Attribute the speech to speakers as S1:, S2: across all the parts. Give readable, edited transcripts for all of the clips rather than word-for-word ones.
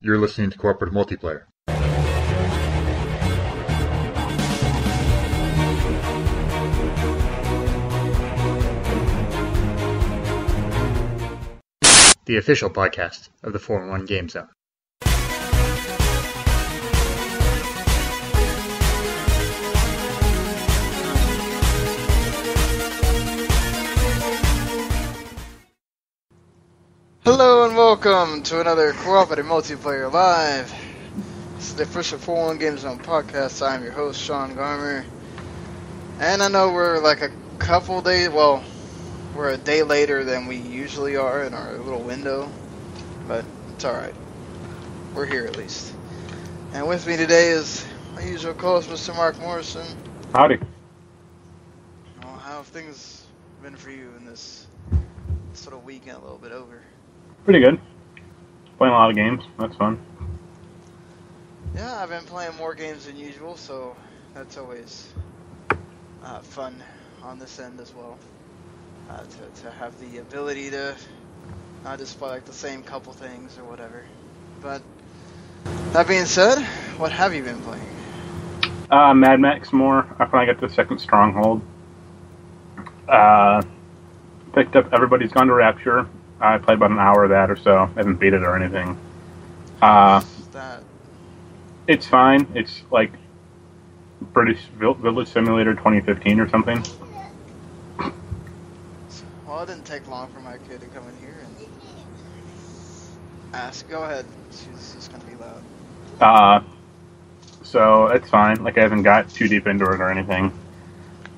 S1: You're listening to Co-operative Multiplayer. The official podcast of the 4-in-1 Game Zone.
S2: Hello and welcome to another Co-operative Multiplayer Live. This is the official 4-in-1 Game Zone podcast. I'm your host, Sean Garmer. And I know we're like a couple days, well, we're a day later than we usually are in our little window. But it's alright. We're here at least. And with me today is my usual co-host, Mr. Mark Morrison.
S3: Howdy.
S2: Well, how have things been for you in this sort of weekend a little bit over?
S3: Pretty good. Playing a lot of games. That's fun.
S2: Yeah, I've been playing more games than usual, so that's always fun on this end as well. To have the ability to not just play like the same couple things or whatever. But that being said, what have you been playing?
S3: Mad Max more. I finally got the second Stronghold. Picked up Everybody's Gone to Rapture. I played about an hour of that or so. I haven't beat it or anything. It's fine. It's like British Village Simulator 2015 or something.
S2: Well, it didn't take long for my kid to come in here and ask. Go ahead. She's just going to be loud.
S3: So it's fine. Like, I haven't got too deep into it or anything.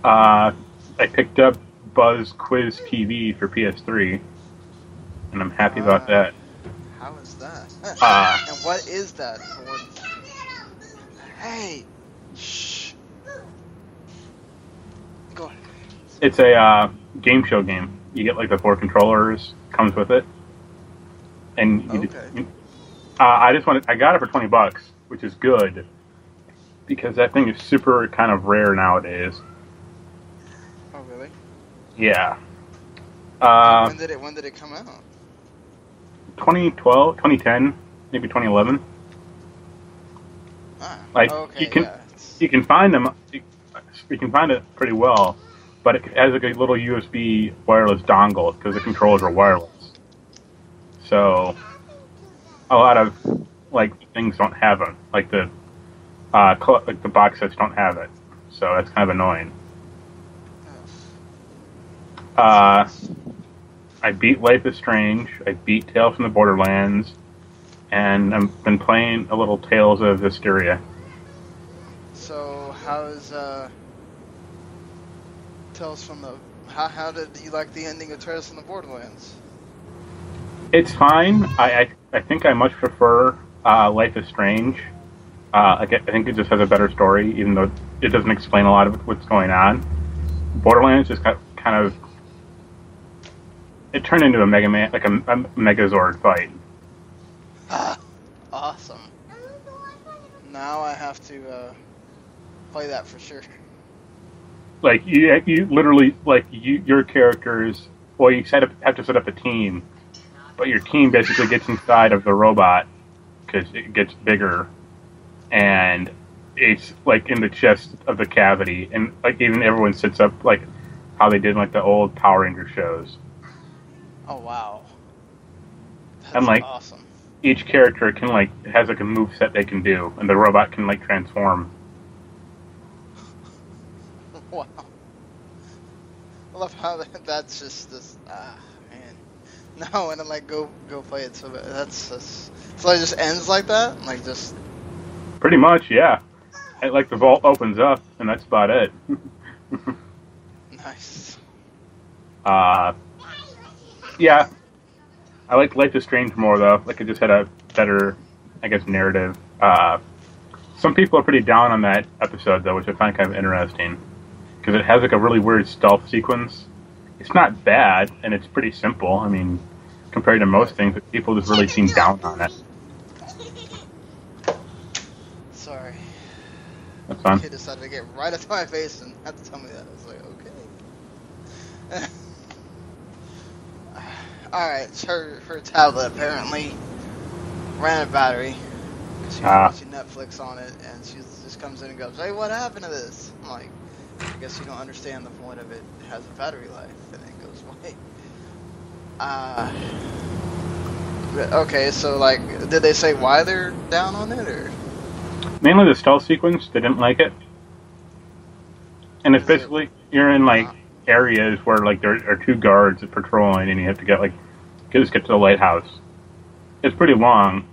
S3: I picked up Buzz Quiz TV for PS3. And I'm happy about that.
S2: How is that? And what is that? Hey! Shh! Go ahead.
S3: It's a game show game. You get like the 4 controllers, comes with it. And I got it for $20, which is good. Because that thing is super kind of rare nowadays.
S2: Oh, really?
S3: Yeah.
S2: When did it come out?
S3: 2012, 2010, maybe 2011. Like
S2: okay,
S3: you can find them. You can find it pretty well, but it has like a little USB wireless dongle because the controllers are wireless. So a lot of like things don't have them. Like the box sets don't have it. So that's kind of annoying. I beat Life is Strange, I beat Tales from the Borderlands, and I've been playing a little Tales of Zestria.
S2: So, how's, Tales from the... How did you like the ending of Tales from the Borderlands?
S3: It's fine. I think I much prefer Life is Strange. I think it just has a better story, even though it doesn't explain a lot of what's going on. Borderlands just got kind of... It turned into a Mega Man, like a Megazord fight.
S2: Awesome. Now I have to play that for sure.
S3: Like you literally your characters. Well, you have to set up a team, but your team basically gets inside of the robot because it gets bigger, and it's like in the chest of the cavity, and like even everyone sits up like how they did in like the old Power Ranger shows.
S2: Oh wow. That's
S3: and like
S2: awesome.
S3: Each character can has like a move set they can do, and the robot can like transform.
S2: Wow. I love how that's just this. Man. Now when I like go play it, so so it just ends like that, like just.
S3: Pretty much, yeah. Like the vault opens up, and that's about it.
S2: Nice.
S3: Yeah, I like Life is Strange more, though. Like, it just had a better, I guess, narrative. Some people are pretty down on that episode, though, which I find kind of interesting. Because it has, like, a really weird stealth sequence. It's not bad, and it's pretty simple. I mean, compared to most things, but people just really seem down on it.
S2: Sorry.
S3: That's fine.
S2: The kid decided to get right up to my face and had to tell me that. I was like, okay. Alright, her tablet apparently ran out of battery. She was watching Netflix on it, and she just comes in and goes, "Hey, what happened to this?" I'm like, "I guess you don't understand the point of it. It has a battery life," and it goes away. Okay, so like, did they say why they're down on it, or?
S3: Mainly the stealth sequence. They didn't like it, and it's basically you're in like areas where like there are two guards patrolling, and you have to get to the lighthouse. It's pretty long.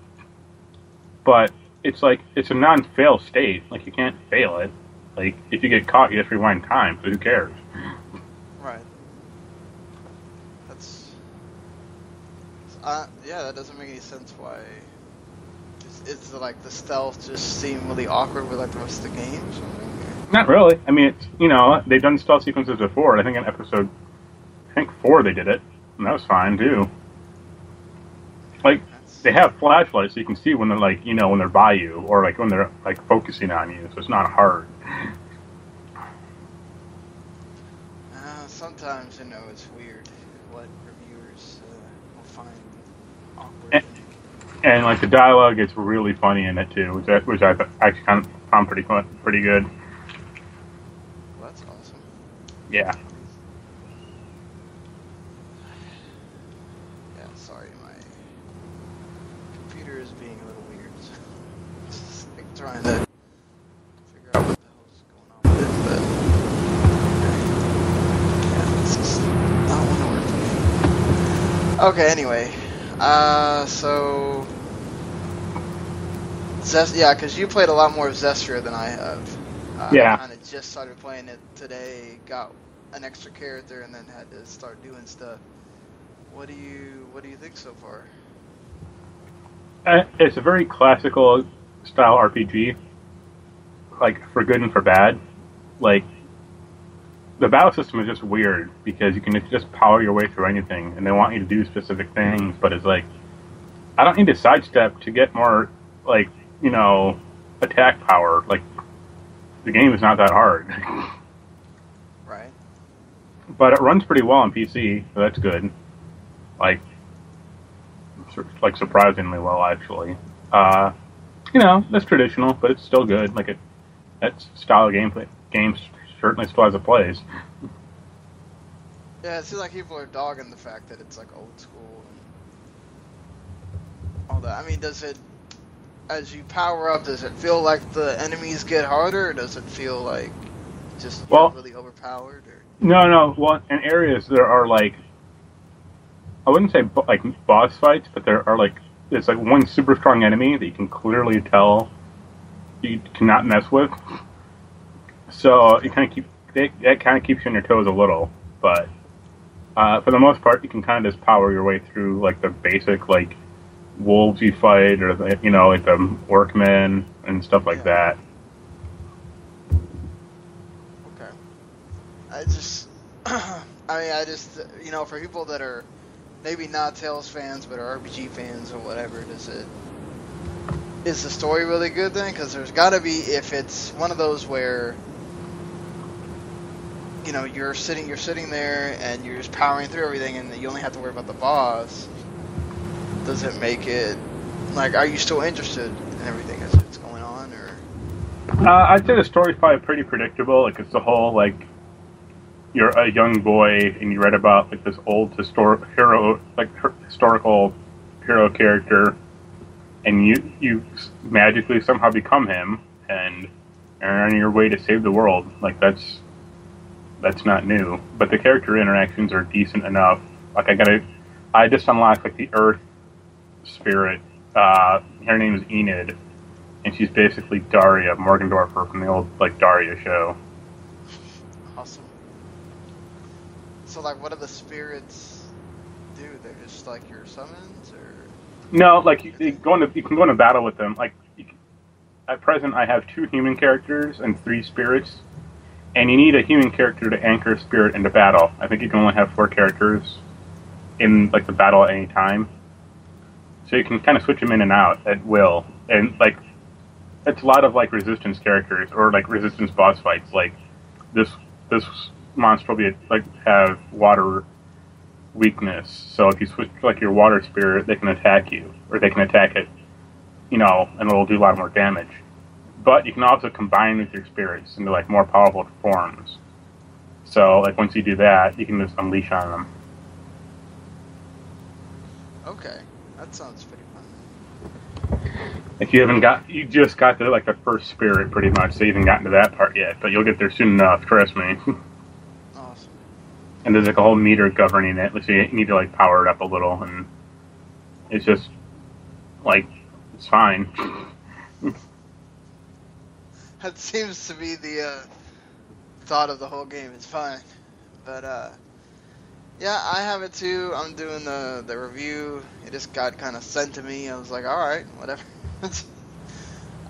S3: But it's like, it's a non-fail state. Like, you can't fail it. Like, if you get caught, you just rewind time, so who cares?
S2: Right. That's... yeah, that doesn't make any sense why... Is like, the stealth just seem really awkward with, like, the rest of the game or something?
S3: Not really. I mean, it's, you know, they've done stealth sequences before. I think in episode... 4 they did it. And that was fine, too. Like... They have flashlights so you can see when they're like, you know, when they're by you or like when they're like focusing on you, so it's not hard.
S2: Sometimes, you know, it's weird what reviewers will find awkward.
S3: And like the dialogue is really funny in it too, which I actually kind of found pretty good.
S2: Well, that's awesome.
S3: Yeah.
S2: Trying to figure out what the hell's going on with it, but yeah, it's just not want to work for me. Okay, anyway, so yeah, because you played a lot more of Zestria than I have.
S3: Yeah.
S2: I kind of just started playing it today, got an extra character, and then had to start doing stuff. What do you think so far?
S3: It's a very classical style RPG, like for good and for bad. Like the battle system is just weird because you can just power your way through anything, and they want you to do specific things. But it's like I don't need to sidestep to get more, like, you know, attack power. Like the game is not that hard.
S2: Right.
S3: But it runs pretty well on PC, so that's good. Like surprisingly well, actually. You know, that's traditional, but it's still good. Like that style of game certainly still has a place.
S2: Yeah, it seems like people are dogging the fact that it's like old school and all that. I mean, does it, as you power up, does it feel like the enemies get harder, or does it feel like just really overpowered? Or?
S3: No. Well, in areas there are like, I wouldn't say like boss fights, but there are like, it's like one super strong enemy that you can clearly tell you cannot mess with. So you kind of that kind of keeps you on your toes a little, but for the most part, you can kind of just power your way through like the basic like wolves you fight, or the, you know, like the workmen and stuff like that.
S2: Okay. I just, you know, for people that are maybe not Tales fans, but are RPG fans or whatever, is the story really good then? Because there's got to be, if it's one of those where, you know, you're sitting there and you're just powering through everything, and you only have to worry about the boss. Does it make it like? Are you still interested in everything as it's going on, or?
S3: I'd say the story's probably pretty predictable. Like it's the whole like, you're a young boy and you read about like this old historical hero character, and you magically somehow become him and are on your way to save the world. Like that's not new, but the character interactions are decent enough. Like I just unlocked like the Earth spirit. Her name is Enid, and she's basically Daria Morgendorfer from the old like Daria show.
S2: Awesome. So like, what do the spirits do? They're just like your summons, or?
S3: No, like you can go into battle with them. Like at present, I have 2 human characters and 3 spirits. And you need a human character to anchor a spirit into battle. I think you can only have 4 characters in like the battle at any time. So you can kind of switch them in and out at will. And like, it's a lot of like resistance characters or like resistance boss fights. Like this monster will be like have water weakness. So if you switch to like your water spirit, they can attack you, or they can attack it and it'll do a lot more damage. But you can also combine with your spirits into like more powerful forms. So like once you do that, you can just unleash on them.
S2: Okay, that sounds pretty fun.
S3: If you just got to like the first spirit pretty much, so you haven't gotten to that part yet, but you'll get there soon enough, trust me.
S2: Awesome.
S3: And there's like a whole meter governing it, so you need to like power it up a little, and it's just like it's fine.
S2: That seems to be the thought of the whole game. It's fine, but yeah, I have it too. I'm doing the review. It just got kind of sent to me. I was like, all right, whatever.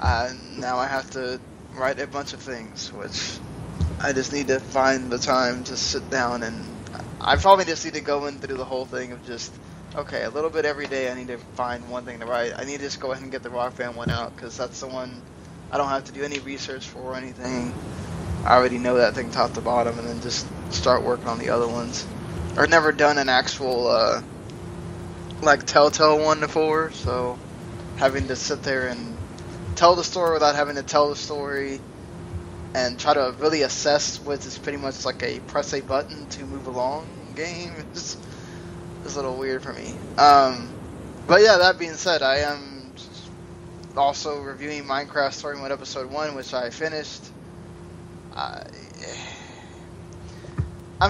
S2: Now I have to write a bunch of things, which I just need to find the time to sit down, and I probably just need to go in through the whole thing of just, okay, a little bit every day I need to find one thing to write. I need to just go ahead and get the Rock Band one out, because that's the one I don't have to do any research for or anything. I already know that thing top to bottom, and then just start working on the other ones. I've never done an actual, like, Telltale one before, so having to sit there and tell the story without having to tell the story and try to really assess what is pretty much like a press a button to move along game is a little weird for me. But yeah, that being said, I am also reviewing Minecraft Story Mode Episode 1, which I finished. I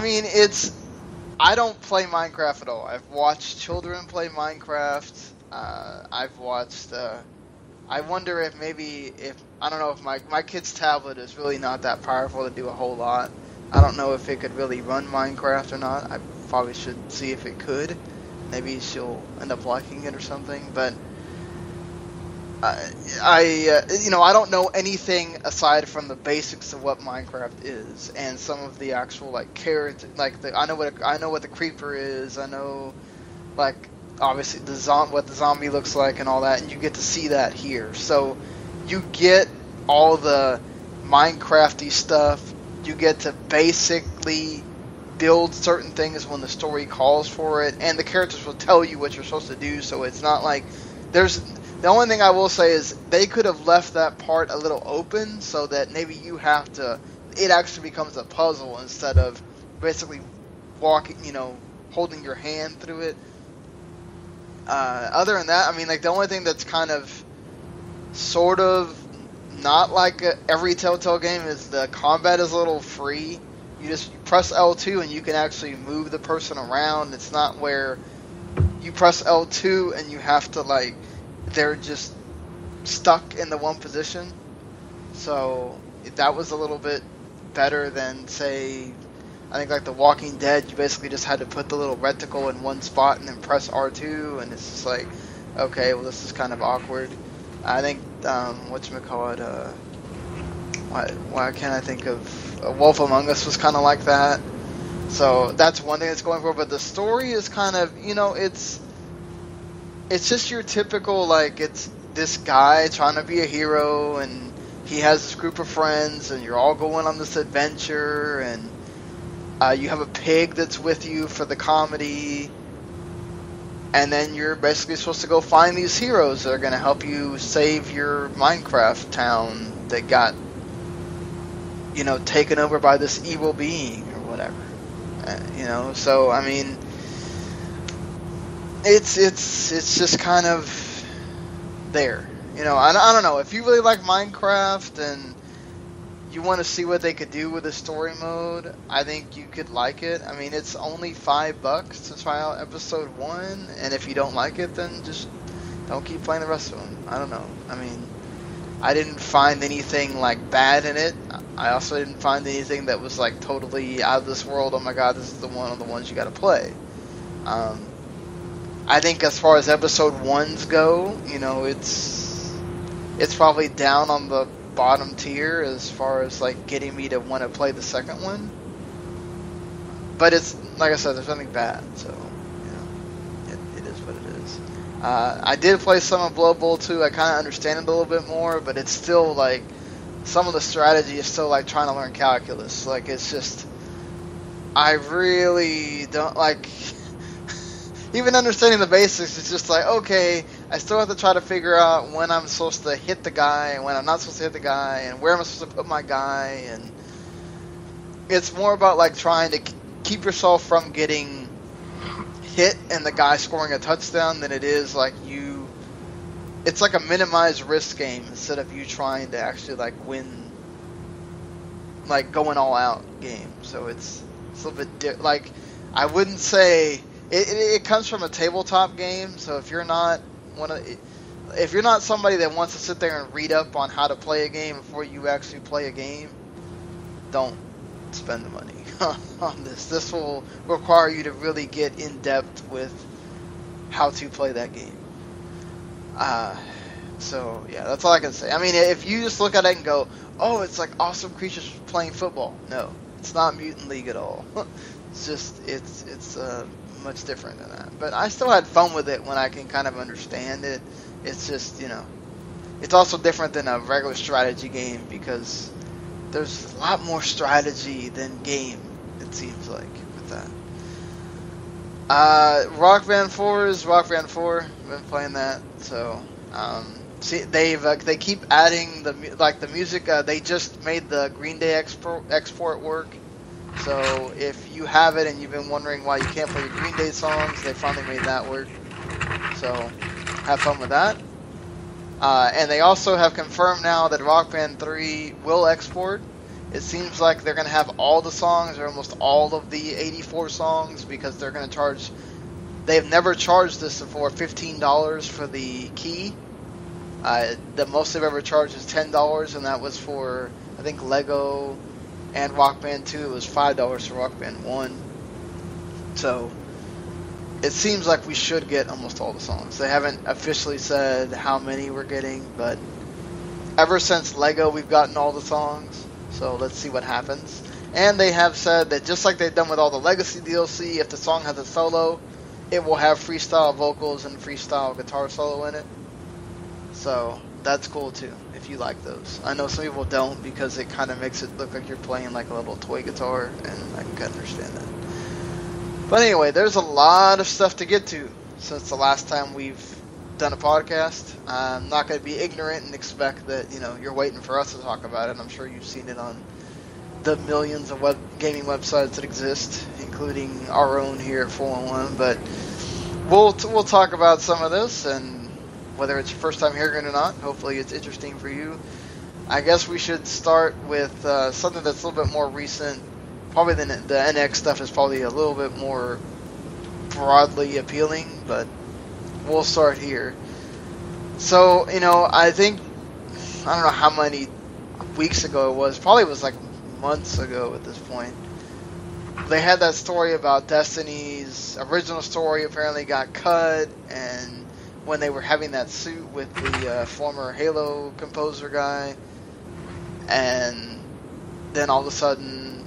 S2: mean, I don't play Minecraft at all. I've watched children play Minecraft. I've watched, I wonder if I don't know if my kid's tablet is really not that powerful to do a whole lot. I don't know if it could really run Minecraft or not. I probably should see if it could. Maybe she'll end up liking it or something, but I don't know anything aside from the basics of what Minecraft is, and some of the actual like character, like I know what the creeper is. I know, like, obviously what the zombie looks like and all that, and you get to see that here. So you get all the Minecrafty stuff. You get to basically build certain things when the story calls for it, and the characters will tell you what you're supposed to do. So it's not like the only thing I will say is they could have left that part a little open so that maybe it actually becomes a puzzle instead of basically walking, holding your hand through it. Other than that, I mean, like, the only thing that's kind of sort of not like every Telltale game is the combat is a little free. You press L2 and you can actually move the person around. It's not where you press L2 and you have to, like, they're just stuck in the one position. So that was a little bit better than, say, I think like The Walking Dead, you basically just had to put the little reticle in one spot and then press R2, and it's just like, okay, well, this is kind of awkward. I think, whatchamacallit, why can't I think of Wolf Among Us was kind of like that. So that's one thing it's going for, but the story is kind of, it's just your typical, like, it's this guy trying to be a hero, and he has this group of friends, and you're all going on this adventure, and you have a pig that's with you for the comedy, and then you're basically supposed to go find these heroes that are going to help you save your Minecraft town that got, taken over by this evil being or whatever. So, I mean, it's just kind of there. I don't know. If you really like Minecraft and you want to see what they could do with the story mode, I think you could like it. I mean, it's only $5 to try out episode 1, and if you don't like it, then just don't keep playing the rest of them. I don't know. I mean, I didn't find anything, like, bad in it. I also didn't find anything that was, like, totally out of this world. Oh my god, this is one of the ones you gotta play. I think as far as episode 1s go, it's probably down on the bottom tier as far as, like, getting me to want to play the second one. But it's, like I said, there's nothing bad, so, it is what it is. I did play some of Blood Bowl 2. I kind of understand it a little bit more, but it's still, like, some of the strategy is still like trying to learn calculus. Like, it's just, I really don't, like, even understanding the basics, it's just like, okay, I still have to try to figure out when I'm supposed to hit the guy and when I'm not supposed to hit the guy and where am I supposed to put my guy. And it's more about like trying to keep yourself from getting hit and the guy scoring a touchdown than it is like you. It's like a minimized risk game instead of you trying to actually like win, like going all out game. So it's a little bit like I wouldn't say it comes from a tabletop game. So if you're not if you're not somebody that wants to sit there and read up on how to play a game before you actually play a game, don't spend the money on this. This will require you to really get in depth with how to play that game. So yeah, that's all I can say. I mean, if you just look at it and go, oh, it's like awesome creatures playing football. No, it's not Mutant League at all. It's just, it's much different than that. But I still had fun with it when I can kind of understand it. It's just, you know, it's also different than a regular strategy game because there's a lot more strategy than game, it seems like, with that. Rock Band 4 is Rock Band 4. I've been playing that, so see, they keep adding the music. They just made the Green Day export work. So if you have it and you've been wondering why you can't play the Green Day songs, they finally made that work. So have fun with that. And they also have confirmed now that Rock Band 3 will export. It seems like they're going to have all the songs, or almost all of the 84 songs, because they're going to charge... They've never charged this before, $15 for the key. The most they've ever charged is $10, and that was for, I think, Lego and Rock Band 2. It was $5 for Rock Band 1. So it seems like we should get almost all the songs. They haven't officially said how many we're getting, but ever since Lego, we've gotten all the songs. So let's see what happens. And they have said that just like they've done with all the Legacy DLC, if the song has a solo, it will have freestyle vocals and freestyle guitar solo in it. So that's cool too, if you like those. I know some people don't because it kind of makes it look like you're playing like a little toy guitar, and I can kind of understand that. But anyway, there's a lot of stuff to get to since the last time we've done a podcast. I'm not going to be ignorant and expect that, you know, you're waiting for us to talk about it. I'm sure you've seen it on the millions of gaming websites that exist, including our own here at 411. But we'll talk about some of this, and whether it's your first time hearing it or not, hopefully it's interesting for you. I guess we should start with something that's a little bit more recent. Probably the NX stuff is probably a little bit more broadly appealing, but we'll start here. So, you know, I think, I don't know how many weeks ago it was, probably was like months ago at this point. They had that story about Destiny's original story apparently got cut, and when they were having that suit with the former Halo composer guy, and then all of a sudden,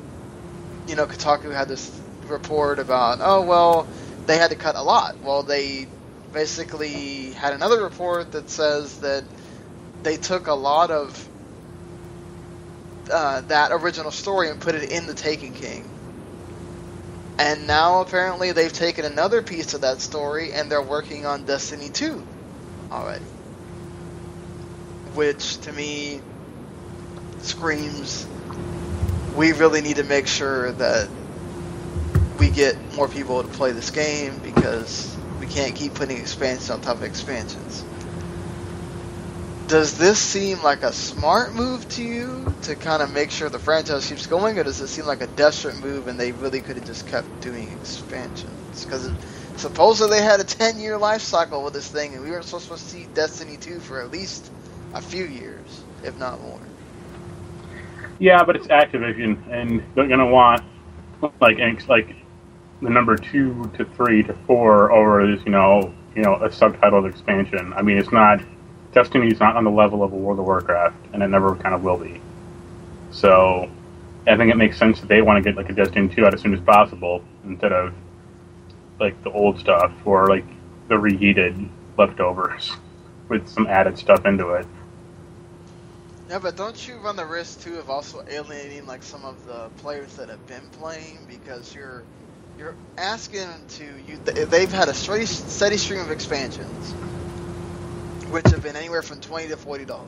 S2: you know, Kotaku had this report about, oh, well, they had to cut a lot. Well, they basically had another report that says that they took a lot of that original story and put it in the Taken King. And now apparently they've taken another piece of that story and they're working on Destiny 2 already. Which to me screams, we really need to make sure that we get more people to play this game, because we can't keep putting expansions on top of expansions. Does this seem like a smart move to you to kind of make sure the franchise keeps going, or does it seem like a desperate move and they really could have just kept doing expansions? Because supposedly they had a 10-year life cycle with this thing, and we were supposed to see Destiny 2 for at least a few years, if not more.
S3: Yeah, but it's Activision, and they're gonna want like the number 2 to 3 to 4 over this, you know, a subtitled expansion. I mean, it's not. Destiny's not on the level of a World of Warcraft, and it never kind of will be. So, I think it makes sense that they want to get like a Destiny 2 out as soon as possible, instead of like the old stuff or like the reheated leftovers with some added stuff into it.
S2: Yeah, but don't you run the risk too of also alienating like some of the players that have been playing, because you're asking to you? They've had a steady stream of expansions. which have been anywhere from $20 to $40.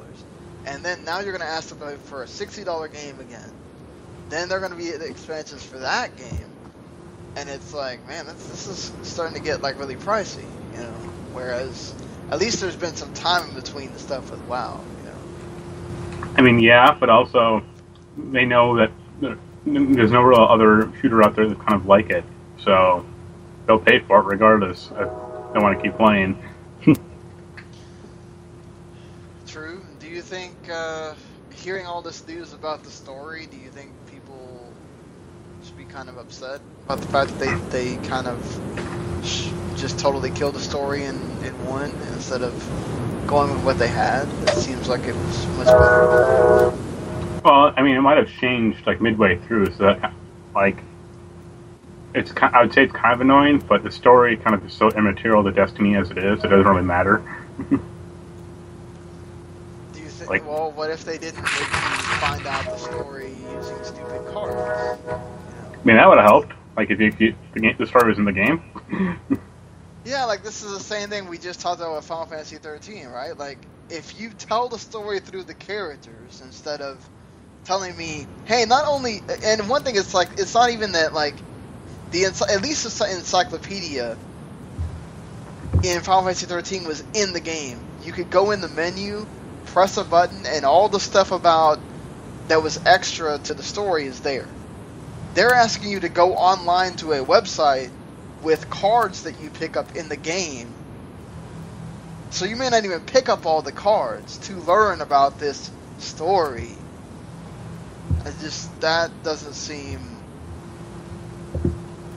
S2: And then now you're going to ask them for a $60 game again. Then they're going to be the expansions for that game. And it's like, man, this is starting to get like really pricey, you know. Whereas at least there's been some time in between the stuff with WoW, you know.
S3: I mean, yeah, but also they know that there's no real other shooter out there that's kind of like it, so they'll pay for it regardless if they want to keep playing.
S2: True. Do you think, hearing all this news about the story, do you think people should be kind of upset about the fact that they kind of just totally killed the story in one instead of going with what they had? It seems like it was much better.
S3: Well, I mean, it might have changed like midway through, so that like I would say it's kind of annoying, but the story kind of is so immaterial to Destiny as it is, it doesn't really matter.
S2: Do you think? Like, well, what if they didn't make you find out the story using stupid cards? You know?
S3: I mean, that would have helped. Like if the story was in the game.
S2: Yeah, like this is the same thing we just talked about with Final Fantasy 13, right? Like if you tell the story through the characters instead of telling me, hey, not only, and one thing is like, it's not even that like at least the encyclopedia in Final Fantasy 13 was in the game. You could go in the menu, press a button, and all the stuff about that was extra to the story is there. They're asking you to go online to a website with cards that you pick up in the game. So you may not even pick up all the cards to learn about this story. That doesn't seem,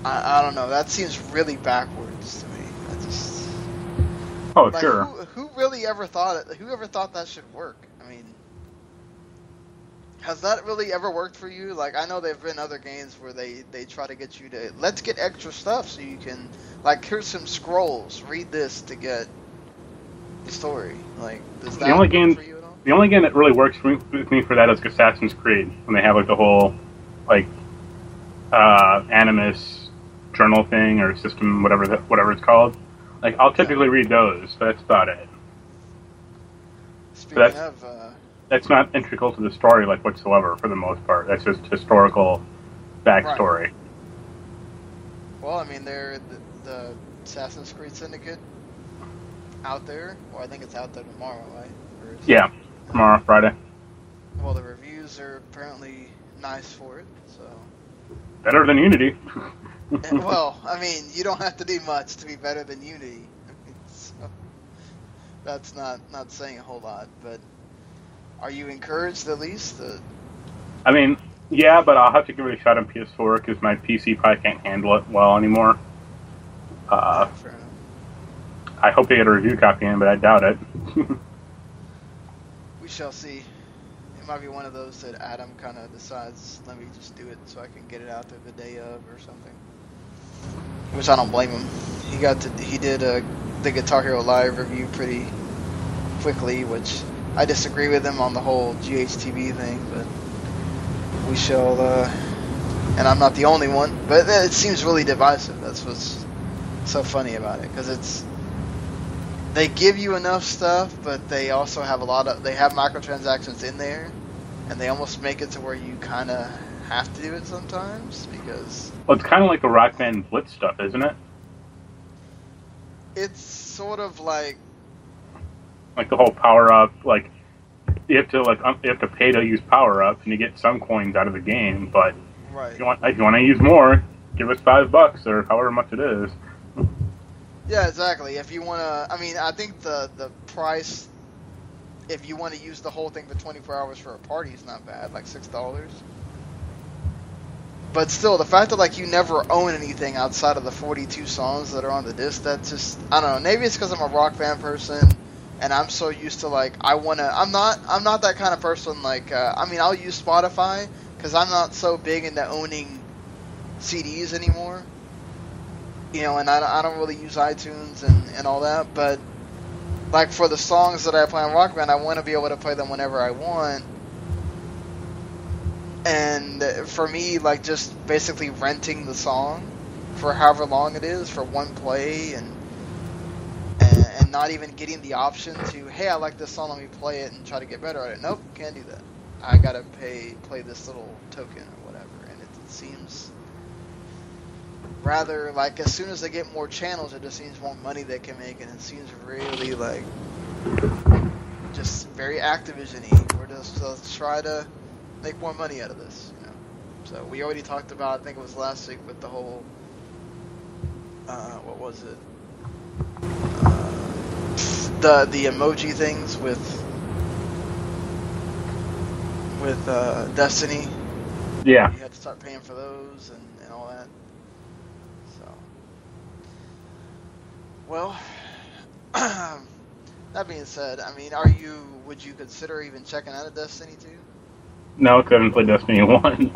S2: I don't know, that seems really backwards to me.
S3: Oh,
S2: like,
S3: sure.
S2: Who really ever thought it? Who ever thought that should work? I mean, has that really ever worked for you? Like, I know there have been other games where they try to get you to, let's get extra stuff so you can, like, here's some scrolls, read this to get the story. Like, does that work for you at all?
S3: The only game that really works with me for that is Assassin's Creed, when they have, like, the whole, like, Animus journal thing, or system, whatever it's called. Like, I'll typically read those, but that's about it. That's not integral to the story, like, whatsoever, for the most part. That's just historical backstory.
S2: Right. Well, I mean, they're the Assassin's Creed Syndicate out there. Well, I think it's out there tomorrow, right?
S3: Yeah, tomorrow, Friday.
S2: Well, the reviews are apparently nice for it, so...
S3: Better than Unity.
S2: Well, I mean, you don't have to do much to be better than Unity. So, that's not saying a whole lot, but are you encouraged at least?
S3: I mean, yeah, but I'll have to give it a shot on PS4 because my PC probably can't handle it well anymore.
S2: Fair enough.
S3: I hope they get a review copy in, but I doubt it.
S2: We shall see. It might be one of those that Adam kind of decides, let me just do it so I can get it out there the day of or something. Which I don't blame him. He did the Guitar Hero Live review pretty quickly, which I disagree with him on the whole GHTV thing, but we shall, and I'm not the only one, but it seems really divisive. That's what's so funny about it, because they give you enough stuff, but they also have they have microtransactions in there, and they almost make it to where you kind of have to do it sometimes, because...
S3: Well, it's kind of like the Rock Band Blitz stuff, isn't it?
S2: It's sort of like
S3: the whole power-up, like, you have to pay to use power-ups, and you get some coins out of the game, but
S2: right.
S3: if you want to use more, give us $5, or however much it is.
S2: Yeah, exactly. If you want to... I mean, I think the price, if you want to use the whole thing for 24 hours for a party, is not bad, like $6. But still, the fact that, like, you never own anything outside of the 42 songs that are on the disc, that's just... I don't know. Maybe it's because I'm a rock band person, and I'm so used to, like, I'm not that kind of person, like... I mean, I'll use Spotify, because I'm not so big into owning CDs anymore. You know, and I don't really use iTunes and all that, but like for the songs that I play on Rock Band, I want to be able to play them whenever I want. And for me, like just basically renting the song for however long it is for one play and not even getting the option to, hey, I like this song, let me play it and try to get better at it. Nope, can't do that. I gotta play this little token or whatever, and it seems rather like as soon as they get more channels, it just seems more money they can make, and it seems really like just very Activision-y. We're just let's try to make more money out of this, you know. So we already talked about, I think it was last week, with the whole what was it? The emoji things with Destiny.
S3: Yeah.
S2: You had to start paying for those and all that. So, well, that being said, I mean, would you consider even checking out a Destiny 2?
S3: No, because I haven't played Destiny 1.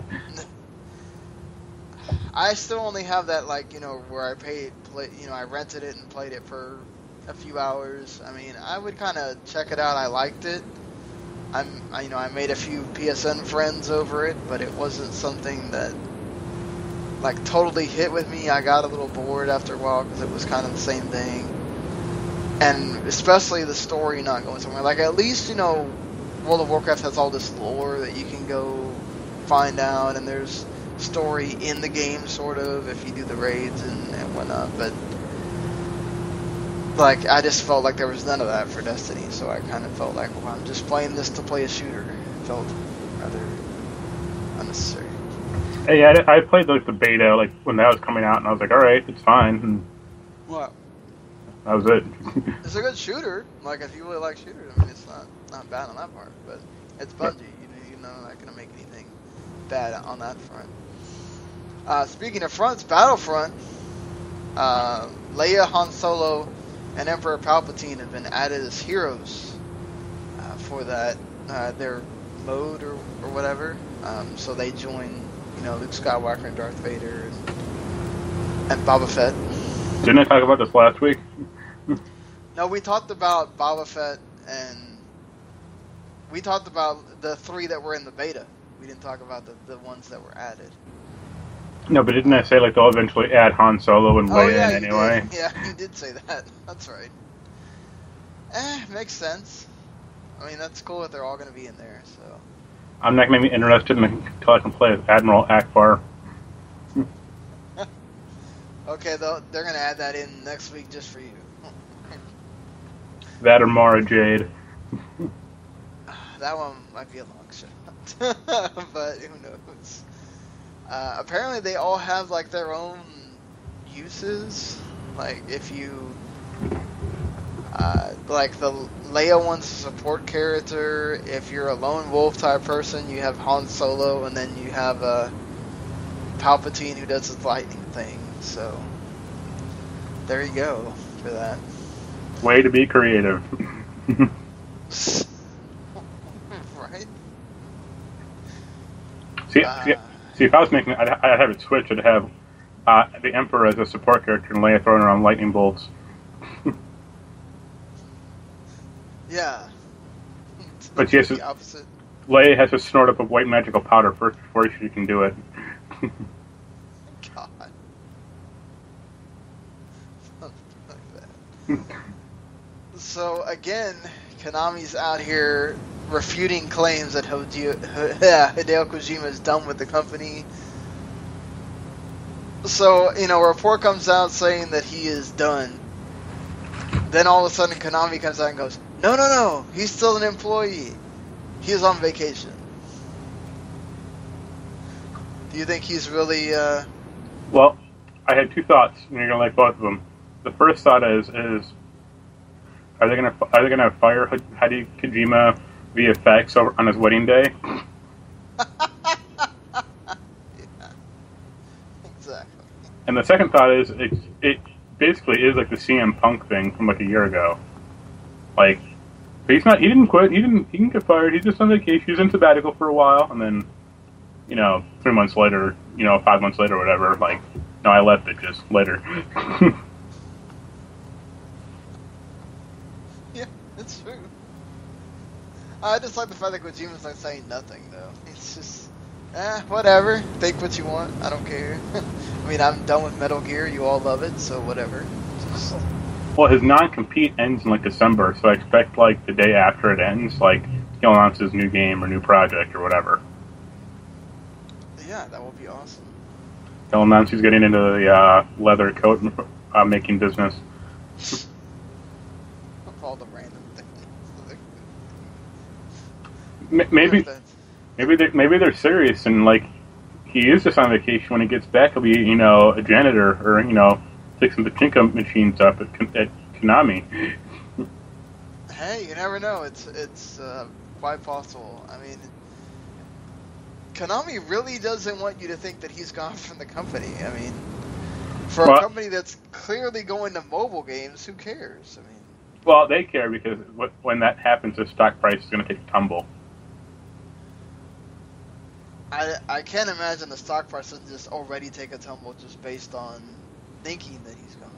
S2: I still only have that, like, you know, where I rented it and played it for a few hours. I mean, I would kind of check it out. I liked it. I made a few PSN friends over it, but it wasn't something that, like, totally hit with me. I got a little bored after a while because it was kind of the same thing. And especially the story not going somewhere. Like, at least, you know, World of Warcraft has all this lore that you can go find out, and there's story in the game, sort of, if you do the raids and whatnot, but like, I just felt like there was none of that for Destiny, so I kind of felt like, well, I'm just playing this to play a shooter. It felt rather unnecessary.
S3: Hey, I played like the beta, like when that was coming out, and I was like, all right, it's fine. And
S2: What?
S3: that was it.
S2: It's a good shooter. Like, if you really like shooters, I mean, it's not bad on that part, but it's Bungie. You know, not gonna make anything bad on that front. Speaking of fronts, Battlefront, Leia, Han Solo, and Emperor Palpatine have been added as heroes for that their mode or whatever. So they join, you know, Luke Skywalker and Darth Vader and Boba Fett.
S3: Didn't I talk about this last week?
S2: No, we talked about Boba Fett, and we talked about the 3 that were in the beta. We didn't talk about the ones that were added.
S3: No, but didn't I say like they'll eventually add Han Solo and Leia in anyway?
S2: Yeah, you did say that. That's right. Makes sense. I mean, that's cool that they're all going to be in there, so.
S3: I'm not going to be interested until I can play as Admiral Akbar.
S2: Okay, they're going to add that in next week just for you.
S3: That or Mara Jade.
S2: That one might be a long shot. But who knows? Apparently they all have, like, their own uses. Like, if you... like, the Leia one's a support character. If you're a lone wolf type person, you have Han Solo, and then you have Palpatine who does his lightning thing. So, there you go for that.
S3: Way to be creative.
S2: Right?
S3: See, if I was making it, I'd have it switched. I'd have the Emperor as a support character and Leia throwing around lightning bolts.
S2: Yeah.
S3: But yes,
S2: the opposite.
S3: Leia has to snort up a white magical powder first before she can do it.
S2: God. Like that. So again, Konami's out here refuting claims that Hideo Kojima is done with the company. So, you know, a report comes out saying that he is done. Then all of a sudden Konami comes out and goes, no, he's still an employee. He is on vacation. Do you think he's really...
S3: Well, I had 2 thoughts, and you're going to like both of them. The first thought is are they gonna fire Hideo Kojima VFX on his wedding day?
S2: Yeah, exactly.
S3: And the second thought is it basically is like the CM Punk thing from like a year ago. Like, but he didn't quit. He didn't get fired. He's just on vacation. He was in sabbatical for a while, and then, 3 months later, 5 months later, or whatever. Like, no, I left it just later.
S2: Yeah, it's true. I just like the fact that Kojima's not saying nothing, though. It's just, whatever. Think what you want. I don't care. I mean, I'm done with Metal Gear. You all love it, so whatever. Just...
S3: Well, his non-compete ends in like December, so I expect like the day after it ends, like he'll announce his new game or new project or whatever.
S2: Yeah, that would be awesome.
S3: He'll announce he's getting into the leather coat making business.
S2: Of all the random things.
S3: Maybe they're serious and like he is just on vacation. When he gets back, he'll be a janitor or fixing the pachinko machines up at Konami.
S2: Hey, you never know. It's quite possible. I mean, Konami really doesn't want you to think that he's gone from the company. I mean, for a company that's clearly going to mobile games, who cares? I mean,
S3: well, they care because when that happens, the stock price is going to take a tumble.
S2: I can't imagine the stock price would just already take a tumble just based on thinking that he's gone.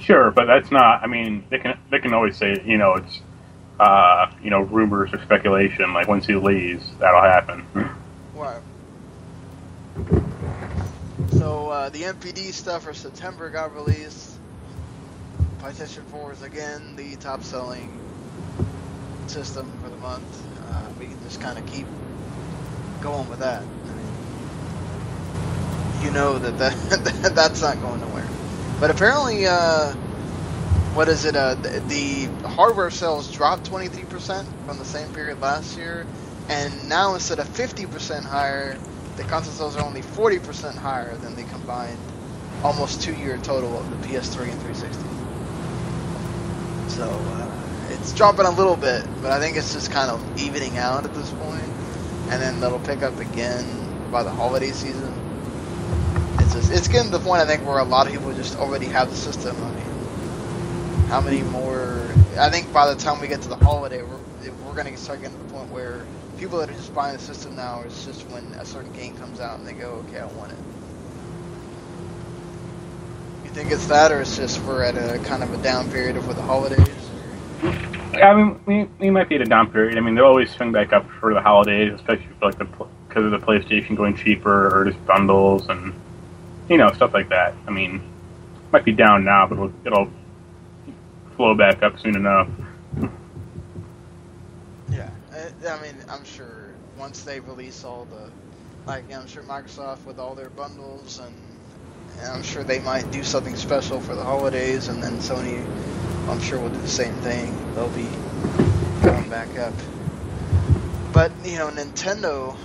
S3: Sure, but that's not. I mean, they can always say it's rumors or speculation. Like once he leaves, that'll happen.
S2: Right. So the MPD stuff for September got released. PlayStation 4 is again the top-selling system for the month. We can just kind of keep going with that. I mean, that's not going nowhere. But apparently, what is it? The hardware sales dropped 23% from the same period last year, and now instead of 50% higher, the console sales are only 40% higher than the combined almost 2-year total of the PS3 and 360. So it's dropping a little bit, but I think it's just kind of evening out at this point, and then that'll pick up again by the holiday season. It's getting to the point, I think, where a lot of people just already have the system. I mean, how many more? I think by the time we get to the holiday, we're going to start getting to the point where people that are just buying the system now is just when a certain game comes out and they go, okay, I want it. You think it's that, or it's just we're at a kind of a down period over the holidays?
S3: I mean, we might be at a down period. I mean, they'll always swing back up for the holidays, especially for because of the PlayStation going cheaper or just bundles and stuff like that. I mean, it might be down now, but it'll flow back up soon enough.
S2: Yeah, I mean, I'm sure once they release all the, I'm sure Microsoft with all their bundles, and I'm sure they might do something special for the holidays, and then Sony, I'm sure, will do the same thing. They'll be going back up. But Nintendo.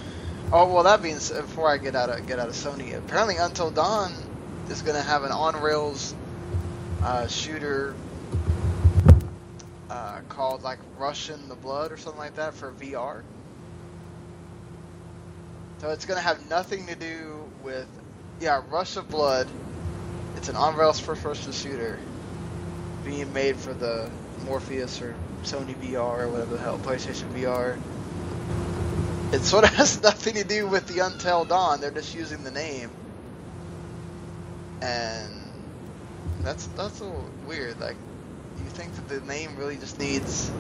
S2: Oh well, that means before I get out of Sony, apparently Until Dawn is going to have an on-rails shooter called like Rush in the Blood or something like that for VR. So it's going to have nothing to do with Rush of Blood. It's an on-rails first-person shooter being made for the Morpheus or Sony VR or whatever the hell, PlayStation VR. It sort of has nothing to do with the Until Dawn. They're just using the name, and that's a little weird. Like, do you think that the name really just needs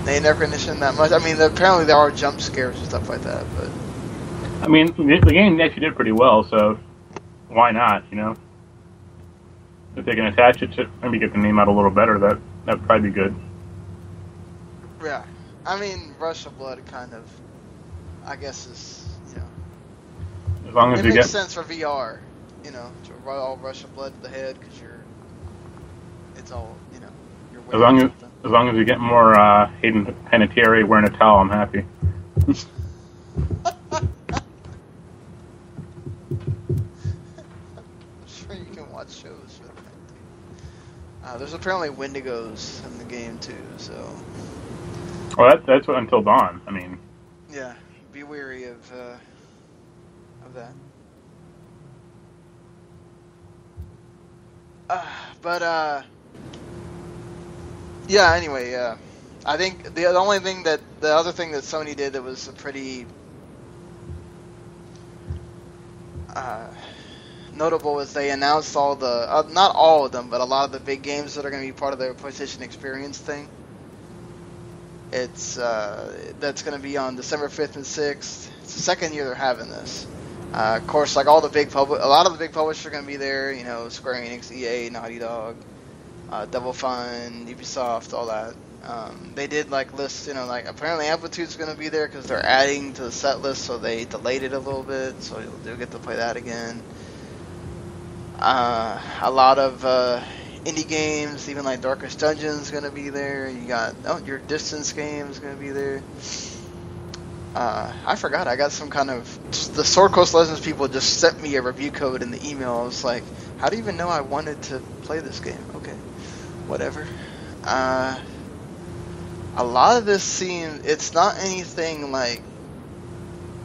S2: name recognition that much? I mean, apparently there are jump scares and stuff like that, but
S3: I mean, the game actually did pretty well, so why not? If they can attach it to maybe get the name out a little better, that'd probably be good.
S2: Yeah. I mean, Rush of Blood kind of, I guess, is,
S3: as long as
S2: it makes sense for VR, to all Rush of Blood to the head, because it's all, you're wearing
S3: as long as you get more Hayden Panettiere wearing a towel, I'm happy.
S2: I'm sure you can watch shows for that. There's apparently Wendigos in the game, too, so...
S3: Well, that's what Until Dawn. I mean,
S2: yeah, be wary of that. Yeah. Anyway, I think the other thing that Sony did that was a pretty notable is they announced all the not all of them, but a lot of the big games that are going to be part of their PlayStation Experience thing. It's that's going to be on December 5th and 6th. It's the second year they're having this, Of course, like all the a lot of the big publishers are going to be there. You know, Square-Enix, EA, Naughty Dog, Double Fine, Ubisoft, all that. They did like lists, you know, like apparently Amplitude's going to be there because they're adding to the set list, so they delayed it a little bit, so you'll get to play that again. A lot of indie games, even like Darkest Dungeon's going to be there. You got your Distance game is going to be there. I forgot. I got some kind of the Sword Coast Legends people just sent me a review code in the email. I was like, how do you even know I wanted to play this game? Okay, whatever. A lot of this seems, it's not anything like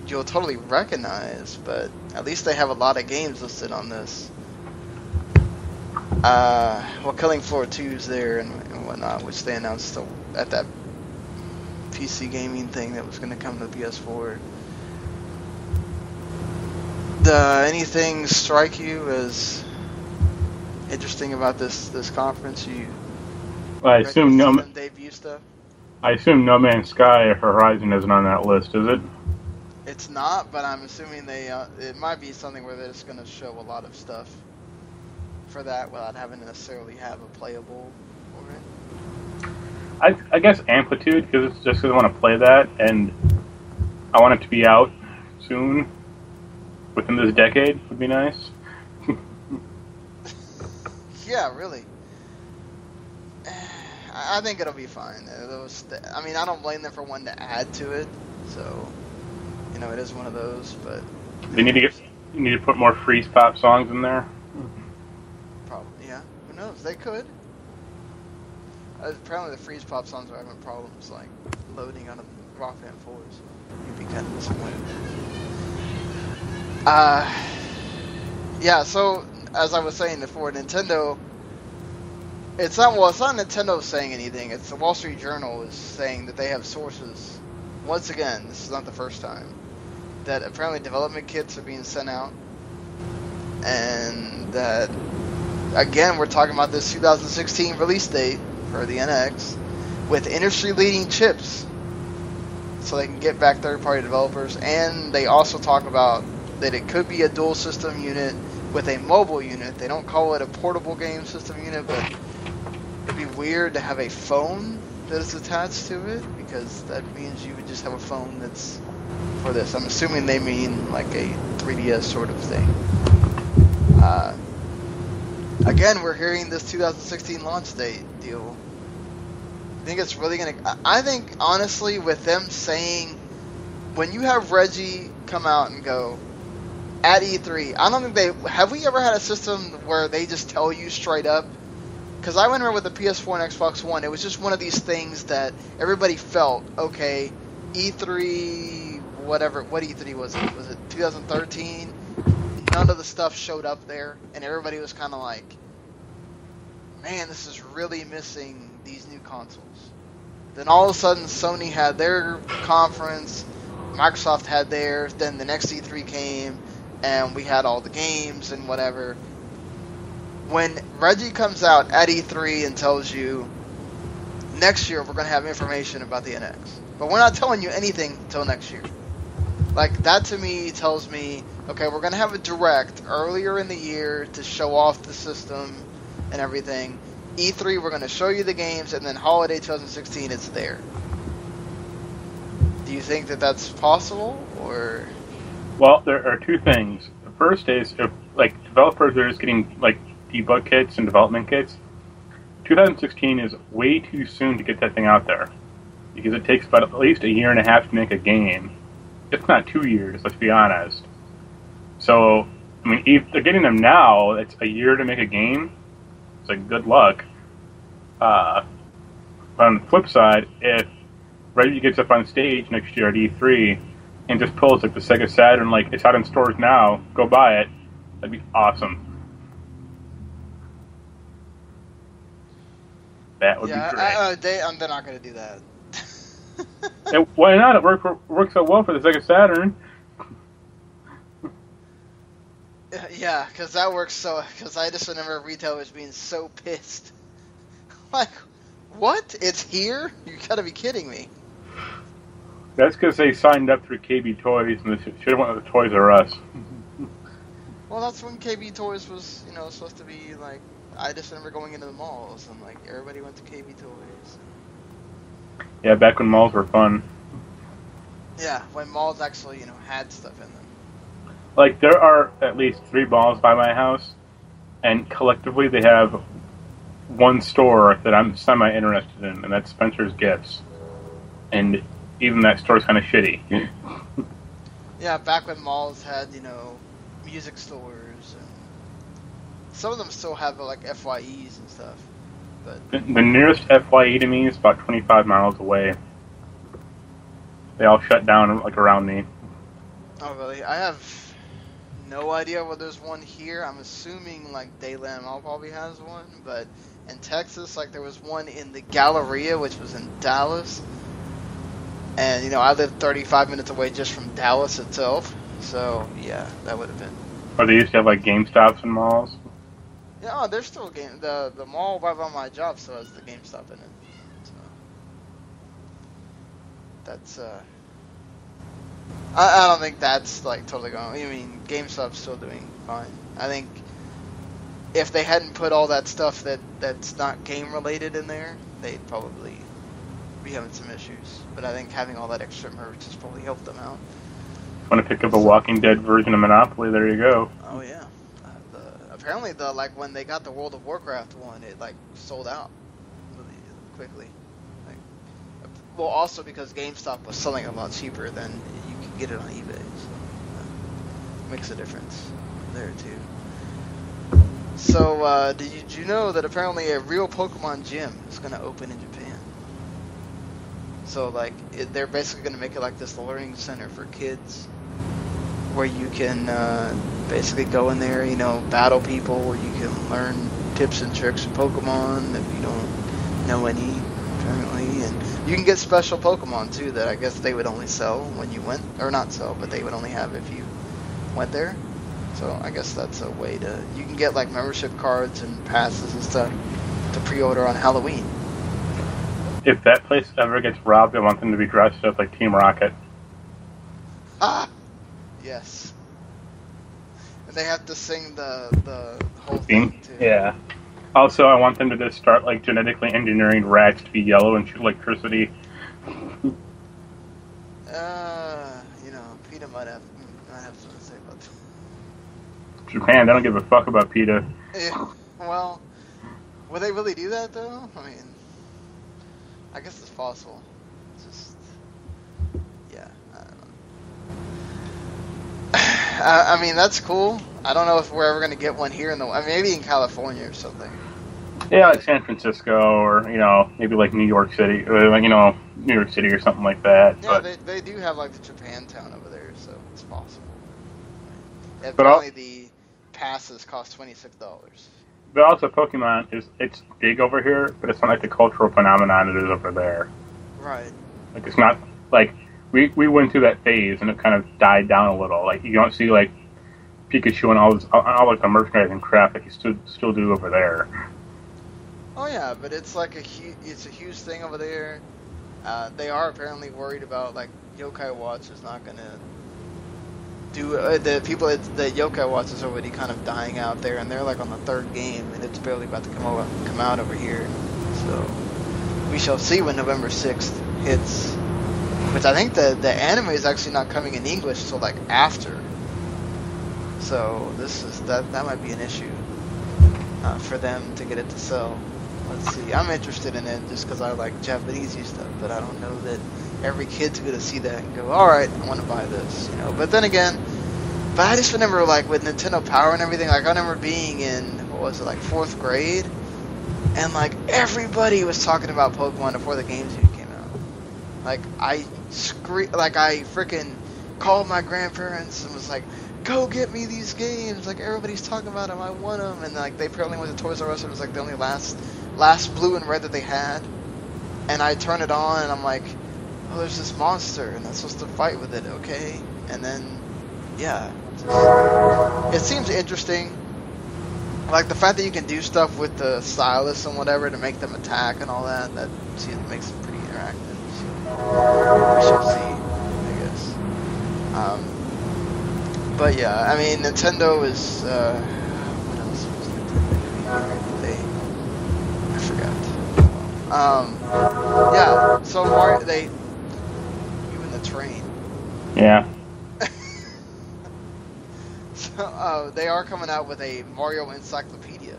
S2: you'll totally recognize, but at least they have a lot of games listed on this. Well, Killing Floor 2's there and whatnot, which they announced at that PC gaming thing that was going to come to the PS4. Anything strike you as interesting about this conference?
S3: I assume
S2: debut stuff.
S3: I assume No Man's Sky or Horizon isn't on that list, is it?
S2: It's not, but I'm assuming it might be something where they're just going to show a lot of stuff for that without having to necessarily have a playable for it.
S3: I guess Amplitude, because it's just because I want to play that, and I want it to be out soon, within this decade, would be nice.
S2: Yeah, really. I think it'll be fine. I mean, I don't blame them for wanting to add to it, so you know, it is one of those. But
S3: you need to put more freeze pop songs in there.
S2: Probably, yeah. Who knows? They could. Apparently, the freeze pop songs are having problems like loading on Rock Band 4s. You'd be kind of disappointed. Yeah. So as I was saying before, Nintendo. It's not Nintendo saying anything. It's the Wall Street Journal is saying that they have sources. Once again, this is not the first time that apparently development kits are being sent out, and that again we're talking about this 2016 release date for the NX with industry-leading chips, so they can get back third-party developers. And they also talk about that it could be a dual system unit with a mobile unit. They don't call it a portable game system unit, but it'd be weird to have a phone that is attached to it, because that means you would just have a phone that's for this. I'm assuming they mean like a 3DS sort of thing. Again, we're hearing this 2016 launch date deal. I think it's really gonna. I think honestly, with them saying, when you have Reggie come out and go at E3, I don't think have we ever had a system where they just tell you straight up? Because I remember with the PS4 and Xbox One, it was just one of these things that everybody felt, okay, E3, whatever, what E3 was it? Was it 2013? None of the stuff showed up there, and everybody was kind of like, man, this is really missing these new consoles. Then all of a sudden, Sony had their conference, Microsoft had theirs, then the next E3 came, and we had all the games and whatever. When Reggie comes out at E3 and tells you, next year we're going to have information about the NX, but we're not telling you anything until next year. Like, that to me tells me, okay, we're going to have a direct earlier in the year to show off the system and everything. E3, we're going to show you the games, and then holiday 2016, it's there. Do you think that that's possible, or?
S3: Well, there are two things. The first is, if like developers are just getting like debug kits and development kits, 2016 is way too soon to get that thing out there, because it takes about at least a year and a half to make a game. It's not 2 years, let's be honest. So, I mean, if they're getting them now, it's a year to make a game. It's like, good luck. But on the flip side, if Reggie gets up on stage next year at E3 and just pulls like the Sega Saturn, like, it's out in stores now, go buy it, that'd be awesome. That would be great.
S2: They're not going to do that.
S3: Why not? It works so well for the Sega Saturn.
S2: Yeah, because that works so. Because I just remember retailers being so pissed. Like, what? It's here? You gotta be kidding me.
S3: That's because they signed up through KB Toys and they should have went with the Toys R Us.
S2: Well, that's when KB Toys was, supposed to be like. I just remember going into the malls and like everybody went to KB Toys.
S3: Yeah, back when malls were fun.
S2: Yeah, when malls actually, had stuff in them.
S3: Like, there are at least 3 malls by my house, and collectively they have one store that I'm semi-interested in, and that's Spencer's Gifts. And even that store's kind of shitty.
S2: Yeah, back when malls had, music stores, and some of them still have, like, FYEs and stuff. But
S3: The nearest FYE to me is about 25 miles away. They all shut down, like, around me.
S2: Oh, really? I have no idea whether there's one here. I'm assuming, like, Dayland Mall probably has one, but in Texas, like, there was one in the Galleria, which was in Dallas. And, I live 35 minutes away just from Dallas itself. So, yeah, that would have been.
S3: Or they used to have, like, GameStops in malls.
S2: Yeah, there's still the mall right by my job still has the GameStop in it. So, that's, I don't think that's, like, totally gone. I mean, GameStop's still doing fine. I think if they hadn't put all that stuff that's not game-related in there, they'd probably be having some issues. But I think having all that extra merch has probably helped them out.
S3: Want to pick up a Walking Dead version of Monopoly, there you go.
S2: Oh, yeah. Apparently, when they got the World of Warcraft one, it, like, sold out really quickly. Like, well, also because GameStop was selling a lot cheaper than you could get it on eBay. So, makes a difference there, too. So, did you know that apparently a real Pokemon gym is going to open in Japan? So, like, they're basically going to make it like this learning center for kids, where you can basically go in there, battle people, where you can learn tips and tricks of Pokemon if you don't know any, apparently. And you can get special Pokemon, too, that I guess they would only sell when you went, or not sell, but they would only have if you went there. So I guess that's a way you can get, like, membership cards and passes and stuff to pre-order on Halloween.
S3: If that place ever gets robbed, I want them to be dressed up like Team Rocket.
S2: Ah! Yes. And they have to sing the whole thing, too.
S3: Yeah. Also, I want them to just start, like, genetically engineering rats to be yellow and shoot electricity.
S2: PETA might have something to say about that.
S3: Japan, they don't give a fuck about PETA.
S2: Yeah, well, would they really do that, though? I mean, I guess it's possible. It's just, yeah, I don't know. I mean, that's cool. I don't know if we're ever going to get one here maybe in California or something.
S3: Yeah, like San Francisco, or, maybe like New York City, or like, New York City or something like that.
S2: Yeah,
S3: but
S2: they do have, like, the Japantown over there, so it's possible. And
S3: But
S2: apparently the passes cost $26.
S3: But also, Pokemon it's big over here, but it's not like the cultural phenomenon it is over there.
S2: Right.
S3: Like, it's not, like, we went through that phase, and it kind of died down a little. Like, you don't see, like, Pikachu and all like, the merchandising crap that you still do over there.
S2: Oh yeah, but it's like it's a huge thing over there. They are apparently worried about, like, Yokai Watch is not gonna do the Yokai Watch is already kind of dying out there, and they're like on the 3rd game, and it's barely about to come out over here. So we shall see when November 6th hits. Which I think the anime is actually not coming in English till, like, after. So that might be an issue for them to get it to sell. Let's see. I'm interested in it just because I like Japanesey stuff, but I don't know that every kid's going to see that and go, all right, I want to buy this, But then again, I just remember, like, with Nintendo Power and everything, like, I remember being in, what was it, like, 4th grade, and, like, everybody was talking about Pokemon before the games even came out. Like, I freaking called my grandparents and was like, go get me these games, like, everybody's talking about them, I want them, and, like, they apparently went to Toys R Us, and it was, like, the only last blue and red that they had, and I turn it on, and I'm like, oh, there's this monster, and I'm supposed to fight with it, okay? And then, yeah, it seems interesting, like, the fact that you can do stuff with the stylus and whatever to make them attack and all that makes it pretty interactive, so we shall see, I guess. But But yeah, I mean, Nintendo is, what else was Nintendo? I forgot. Yeah, so Mario, you in the train.
S3: Yeah.
S2: So, they are coming out with a Mario encyclopedia.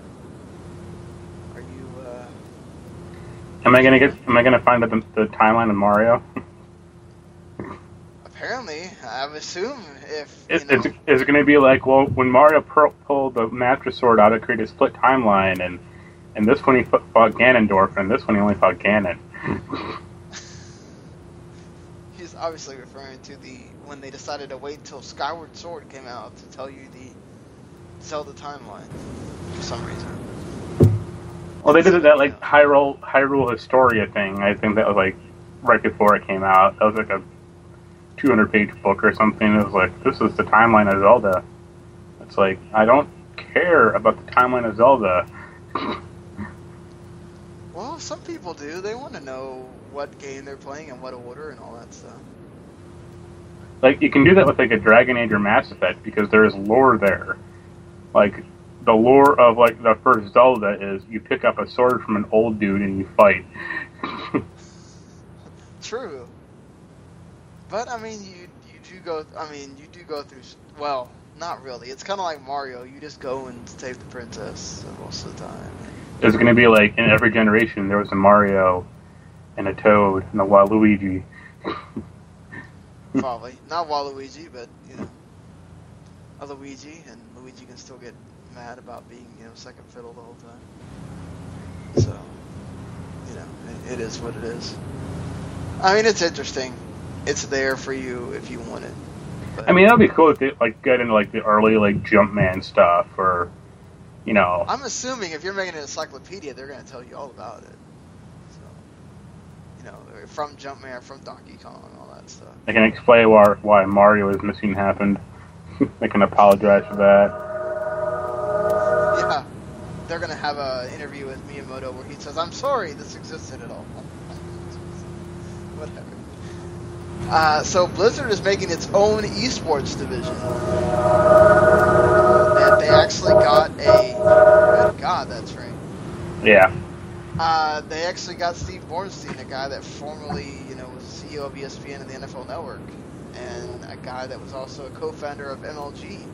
S2: Are you,
S3: Am I gonna find the timeline of Mario?
S2: apparently, I would assume if,
S3: Is it gonna be like, well, when Mario pulled the Master Sword out, it created a split timeline, and this one he fought Ganondorf, and this one he only fought Ganon.
S2: He's obviously referring to when they decided to wait until Skyward Sword came out to tell you the Zelda timeline for some reason.
S3: Well, they did that like Hyrule Historia thing. I think that was like right before it came out. That was like a 200-page book or something. It was like, this is the timeline of Zelda. It's like, I don't care about the timeline of Zelda.
S2: Well, some people do. They want to know what game they're playing and what order and all that stuff.
S3: Like, you can do that with like a Dragon Age or Mass Effect because there is lore there. Like, the lore of like the first Zelda is you pick up a sword from an old dude and you fight.
S2: True. But I mean, you do go through. Well, not really. It's kind of like Mario. You just go and save the princess most of the time.
S3: It's going to be like in every generation there was a Mario and a Toad and a Waluigi.
S2: Probably not Waluigi, but a Luigi, and Luigi can still get mad about being second fiddle the whole time. So it is what it is. I mean, it's interesting. It's there for you if you want it. But,
S3: I mean, that'd be cool if they like get into like the early like Jumpman stuff, or
S2: I'm assuming if you're making an encyclopedia, they're going to tell you all about it. So, from Jumpman, from Donkey Kong, all that stuff.
S3: They can explain why Mario is missing happened. They can apologize for that.
S2: Yeah, they're going to have an interview with Miyamoto where he says, "I'm sorry this existed at all." Whatever. So Blizzard is making its own esports division. They actually got good God, that's right.
S3: Yeah.
S2: They actually got Steve Bornstein, a guy that formerly, was CEO of ESPN and the NFL Network, and a guy that was also a co-founder of MLG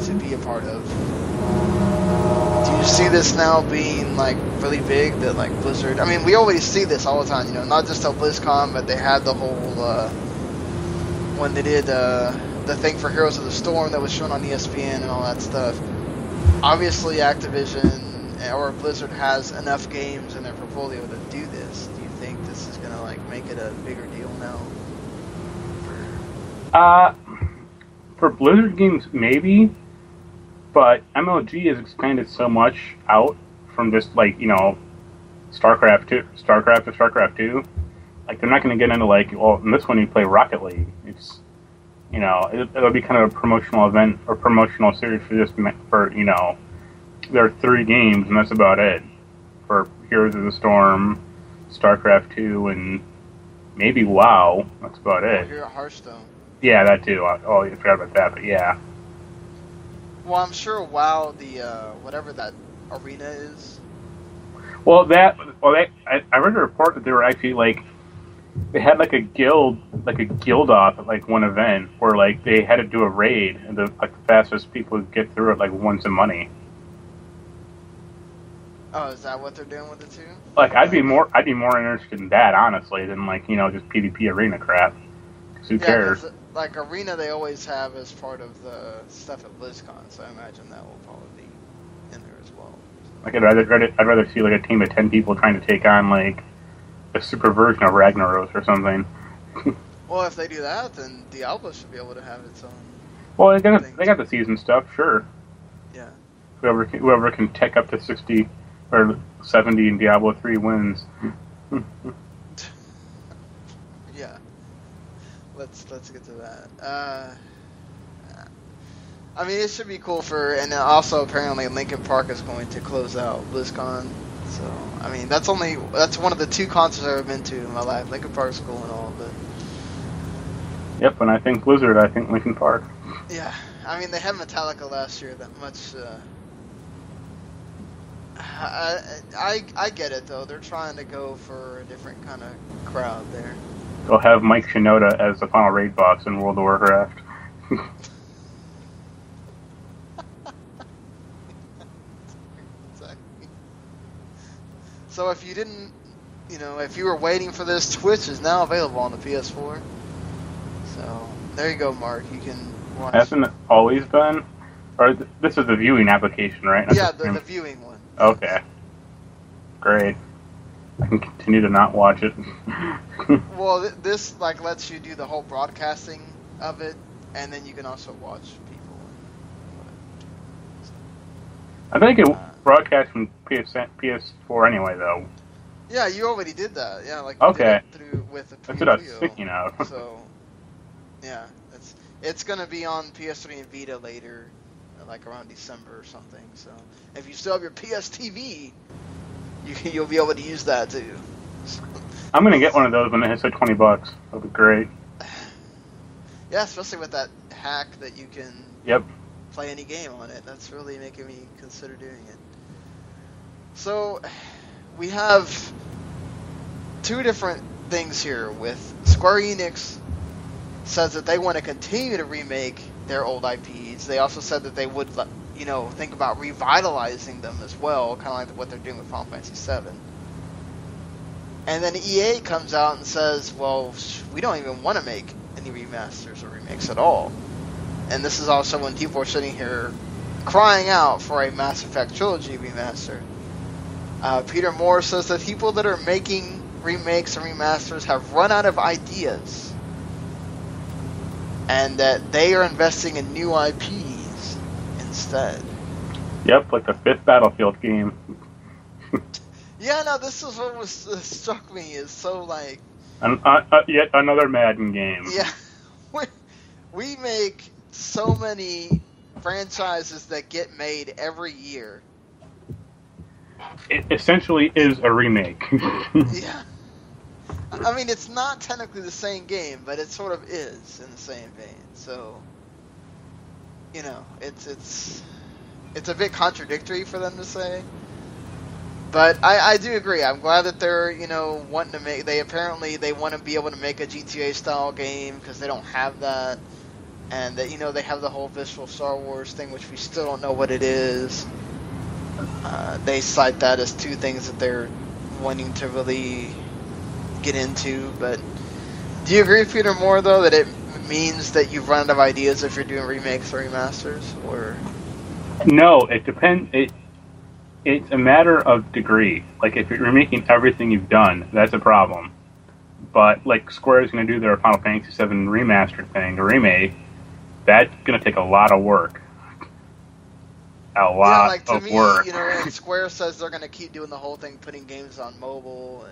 S2: to be a part of. Do you see this now being like really big? That like Blizzard. I mean, we always see this all the time. Not just at BlizzCon, but they had the whole when they did the thing for Heroes of the Storm that was shown on ESPN and all that stuff. Obviously, Activision or Blizzard has enough games in their portfolio to do this. Do you think this is gonna like make it a bigger deal now?
S3: For Blizzard games, maybe. But MLG has expanded so much out from just like StarCraft to StarCraft 2. Like they're not going to get into like, well, in this one you play Rocket League. It's it'll be kind of a promotional event or promotional series for there are 3 games and that's about it for Heroes of the Storm, StarCraft 2, and maybe WoW. That's about it.
S2: Here at Hearthstone.
S3: Yeah, that too. Oh, I forgot about that, but yeah.
S2: Well, I'm sure WoW, whatever that arena is.
S3: I read a report that they were actually like, they had like a guild off at like one event where like they had to do a raid, and the fastest people would get through it like won some money.
S2: Oh, is that what they're doing with it too?
S3: Like I'd be more interested in that honestly than like just PvP arena crap. 'Cause who cares?
S2: Like arena, they always have as part of the stuff at BlizzCon, so I imagine that will probably be in there as well.
S3: Like I'd rather see like a team of 10 people trying to take on like a super version of Ragnaros or something.
S2: Well, if they do that, then Diablo should be able to have its own.
S3: Well, they got the season stuff, sure.
S2: Yeah.
S3: Whoever can tech up to 60 or 70 in Diablo 3 wins.
S2: Yeah. Let's get to that. I mean, it should be cool and also apparently Linkin Park is going to close out BlizzCon. So, I mean, that's one of the 2 concerts I've ever been to in my life. Linkin Park's cool and all, but
S3: Yep, when I think Blizzard, I think Linkin Park.
S2: Yeah, I mean, they had Metallica last year. That much. I get it though. They're trying to go for a different kind of crowd there.
S3: They'll have Mike Shinoda as the final raid boss in World of Warcraft.
S2: Exactly. So if you didn't, if you were waiting for this, Twitch is now available on the PS4. So there you go, Mark. You can watch.
S3: Hasn't it always been? Or this is the viewing application, right? Not
S2: Yeah, the viewing one.
S3: Okay. Great. I can continue to not watch it.
S2: Well, this lets you do the whole broadcasting of it, and then you can also watch people.
S3: I think it broadcast from PS4 anyway, though.
S2: Yeah, you already did that. Yeah, you
S3: okay.
S2: did it through with the
S3: That's what I was thinking of.
S2: So, yeah, it's gonna be on PS3 and Vita later, around December or something. So, if you still have your PS TV, you'll be able to use that too.
S3: I'm gonna get one of those when it hits like $20. That'll be great.
S2: Yeah, especially with that hack that you can play any game on it. That's really making me consider doing it. So, we have two different things here. With Square-Enix says that they want to continue to remake their old IPs. They also said that they would, think about revitalizing them as well, kind of like what they're doing with Final Fantasy VII. And then EA comes out and says, well, we don't even want to make any remasters or remakes at all. And this is also when people are sitting here crying out for a Mass Effect Trilogy remaster. Peter Moore says that people that are making remakes and remasters have run out of ideas, and that they are investing in new IPs instead.
S3: Yep, like the 5th Battlefield game.
S2: Yeah, no, this is what struck me is so
S3: yet another Madden game.
S2: Yeah, we make so many franchises that get made every year.
S3: It essentially is a remake.
S2: Yeah. I mean, it's not technically the same game, but it sort of is in the same vein. So, it's a bit contradictory for them to say. But I do agree. I'm glad that they're, wanting to make... They want to be able to make a GTA-style game, because they don't have that. And that, they have the whole Visceral Star Wars thing, which we still don't know what it is. They cite that as two things that they're wanting to really get into. But do you agree with Peter Moore, though, that it means that you've run out of ideas if you're doing remakes or remasters? Or
S3: no, it depends. It's a matter of degree. Like, if you're remaking everything you've done, that's a problem. But, Square is going to do their Final Fantasy VII remastered thing, a remake, that's going to take a lot of work. A lot of work.
S2: And Square says they're going to keep doing the whole thing, putting games on mobile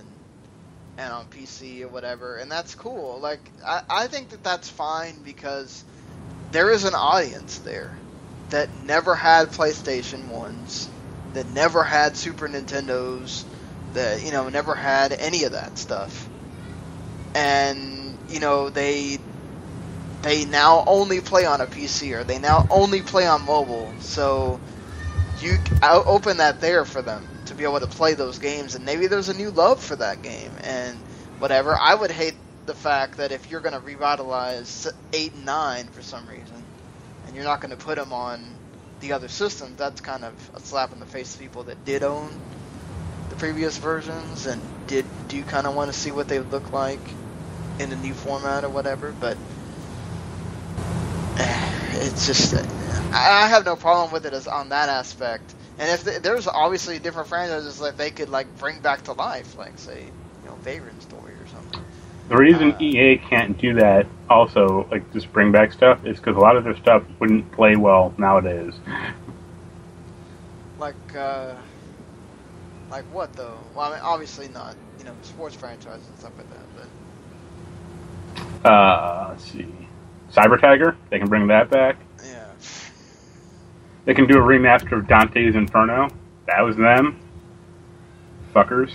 S2: and on PC or whatever, and that's cool. I think that that's fine, because there is an audience there that never had PlayStation 1s, that never had Super Nintendos, that, never had any of that stuff. And, they now only play on a PC, or they now only play on mobile. So you open that there for them to be able to play those games, and maybe there's a new love for that game and whatever. I would hate the fact that if you're going to revitalize 8 and 9 for some reason, and you're not going to put them on the other systems, that's kind of a slap in the face to people that did own the previous versions and do kind of want to see what they would look like in a new format or whatever. But it's just, I have no problem with it as on that aspect. And if there's obviously different franchises that they could bring back to life, say, Vagrant Story or something.
S3: The reason EA can't do that also, just bring back stuff, is because a lot of their stuff wouldn't play well nowadays. Like
S2: what though? Well, I mean, obviously not, sports franchises and stuff like that, but
S3: let's see. Cyber Tiger, they can bring that back.
S2: Yeah.
S3: They can do a remaster of Dante's Inferno. That was them. Fuckers.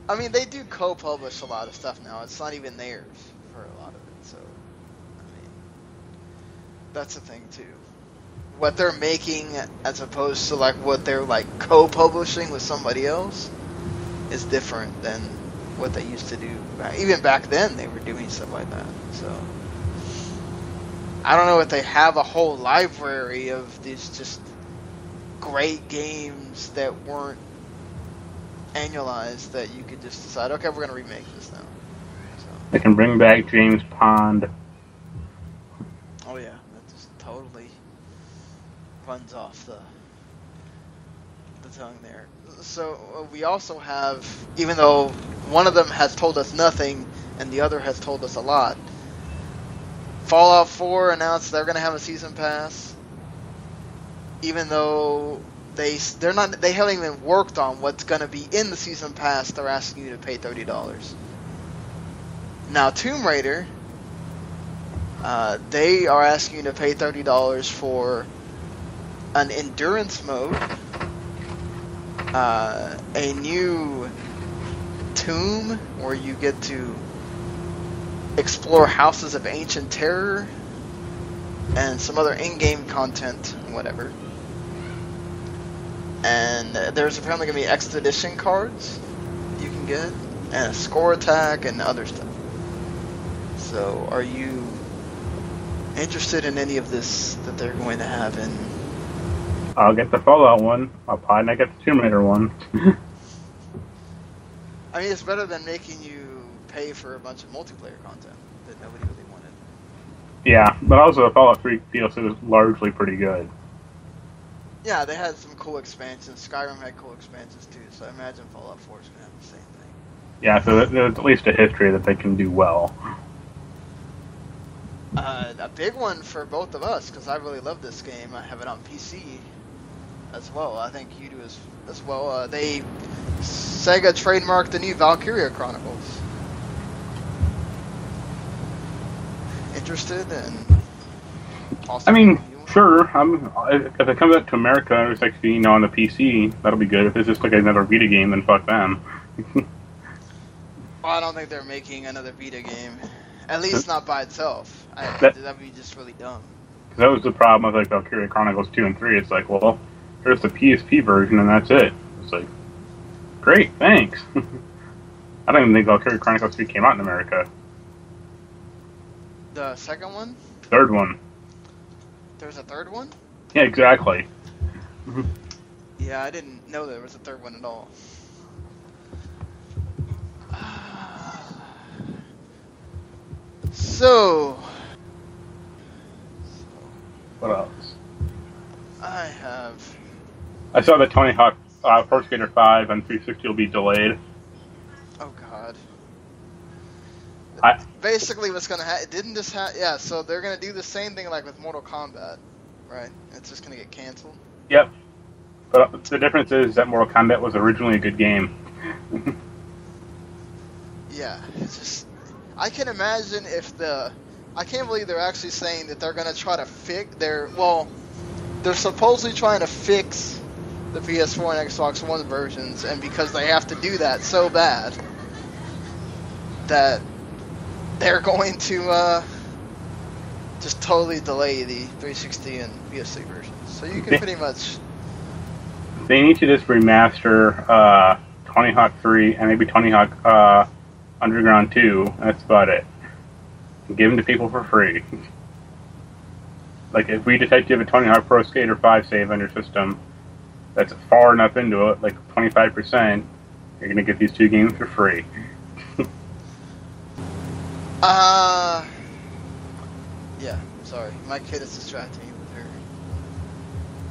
S2: I mean, they do co-publish a lot of stuff now. It's not even theirs for a lot of it, so. That's the thing too. What they're making, as opposed to like what they're like co-publishing with somebody else, is different than what they used to do. Even back then, they were doing stuff like that. So I don't know if they have a whole library of these just great games that weren't annualized that you could just decide, okay, we're gonna remake this now. So.
S3: They can bring back James Pond.
S2: Oh yeah, that just totally runs off the tongue there. So we also have, even though one of them has told us nothing and the other has told us a lot, Fallout 4 announced they're going to have a season pass, even though they haven't even worked on what's going to be in the season pass. They're asking you to pay $30. Now Tomb Raider, they are asking you to pay $30 for an endurance mode, a new tomb where you get to explore houses of ancient terror, and some other in-game content, whatever. And there's apparently going to be expedition cards you can get, and a score attack, and other stuff. So, are you interested in any of this that they're going to have in?
S3: I'll get the Fallout one. I'll probably not get the Tomb Raider one.
S2: I mean, it's better than making you pay for a bunch of multiplayer content that nobody really wanted.
S3: Yeah, but also the Fallout 3 DLC was largely pretty good.
S2: Yeah, they had some cool expansions. Skyrim had cool expansions too, so I imagine Fallout 4 is going to have the same thing.
S3: Yeah, so there's at least a history that they can do well.
S2: A big one for both of us, because I really love this game. I have it on PC as well. I think you do as well. Sega trademarked the new Valkyria Chronicles. Interested? And also,
S3: I mean, sure. If it comes out to America, it's like, on the PC, that'll be good. If it's just like another Vita game, then fuck them.
S2: Well, I don't think they're making another Vita game. At least not by itself. That'd be just really dumb.
S3: Because that was the problem with like Valkyria Chronicles 2 and 3. It's like, well, here's the PSP version and that's it. It's like, great, thanks. I don't even think Valkyria Chronicles 3 came out in America.
S2: The second one?
S3: Third one.
S2: There's a third one?
S3: Yeah, exactly.
S2: Yeah, I didn't know there was a third one at all. So,
S3: What else? I saw that Tony Hawk Pro Skater 5 on 360 will be delayed.
S2: Oh god.
S3: I-
S2: Basically what's gonna happen, didn't this yeah, so they're gonna do the same thing like with Mortal Kombat, right? It's just gonna get canceled.
S3: Yep. But the difference is that Mortal Kombat was originally a good game.
S2: Yeah, it's just, I can imagine if I can't believe they're actually saying that they're gonna try to fix they're supposedly trying to fix the PS4 and Xbox One versions, and because they have to do that so bad, that they're going to just totally delay the 360 and PS3 versions. So you can pretty much...
S3: They need to just remaster Tony Hawk 3 and maybe Tony Hawk Underground 2. That's about it. And give them to people for free. Like, if we detect you have a Tony Hawk Pro Skater 5 save on your system that's far enough into it, like 25%, you're going to get these two games for free.
S2: Yeah, sorry. My kid is distracting me with her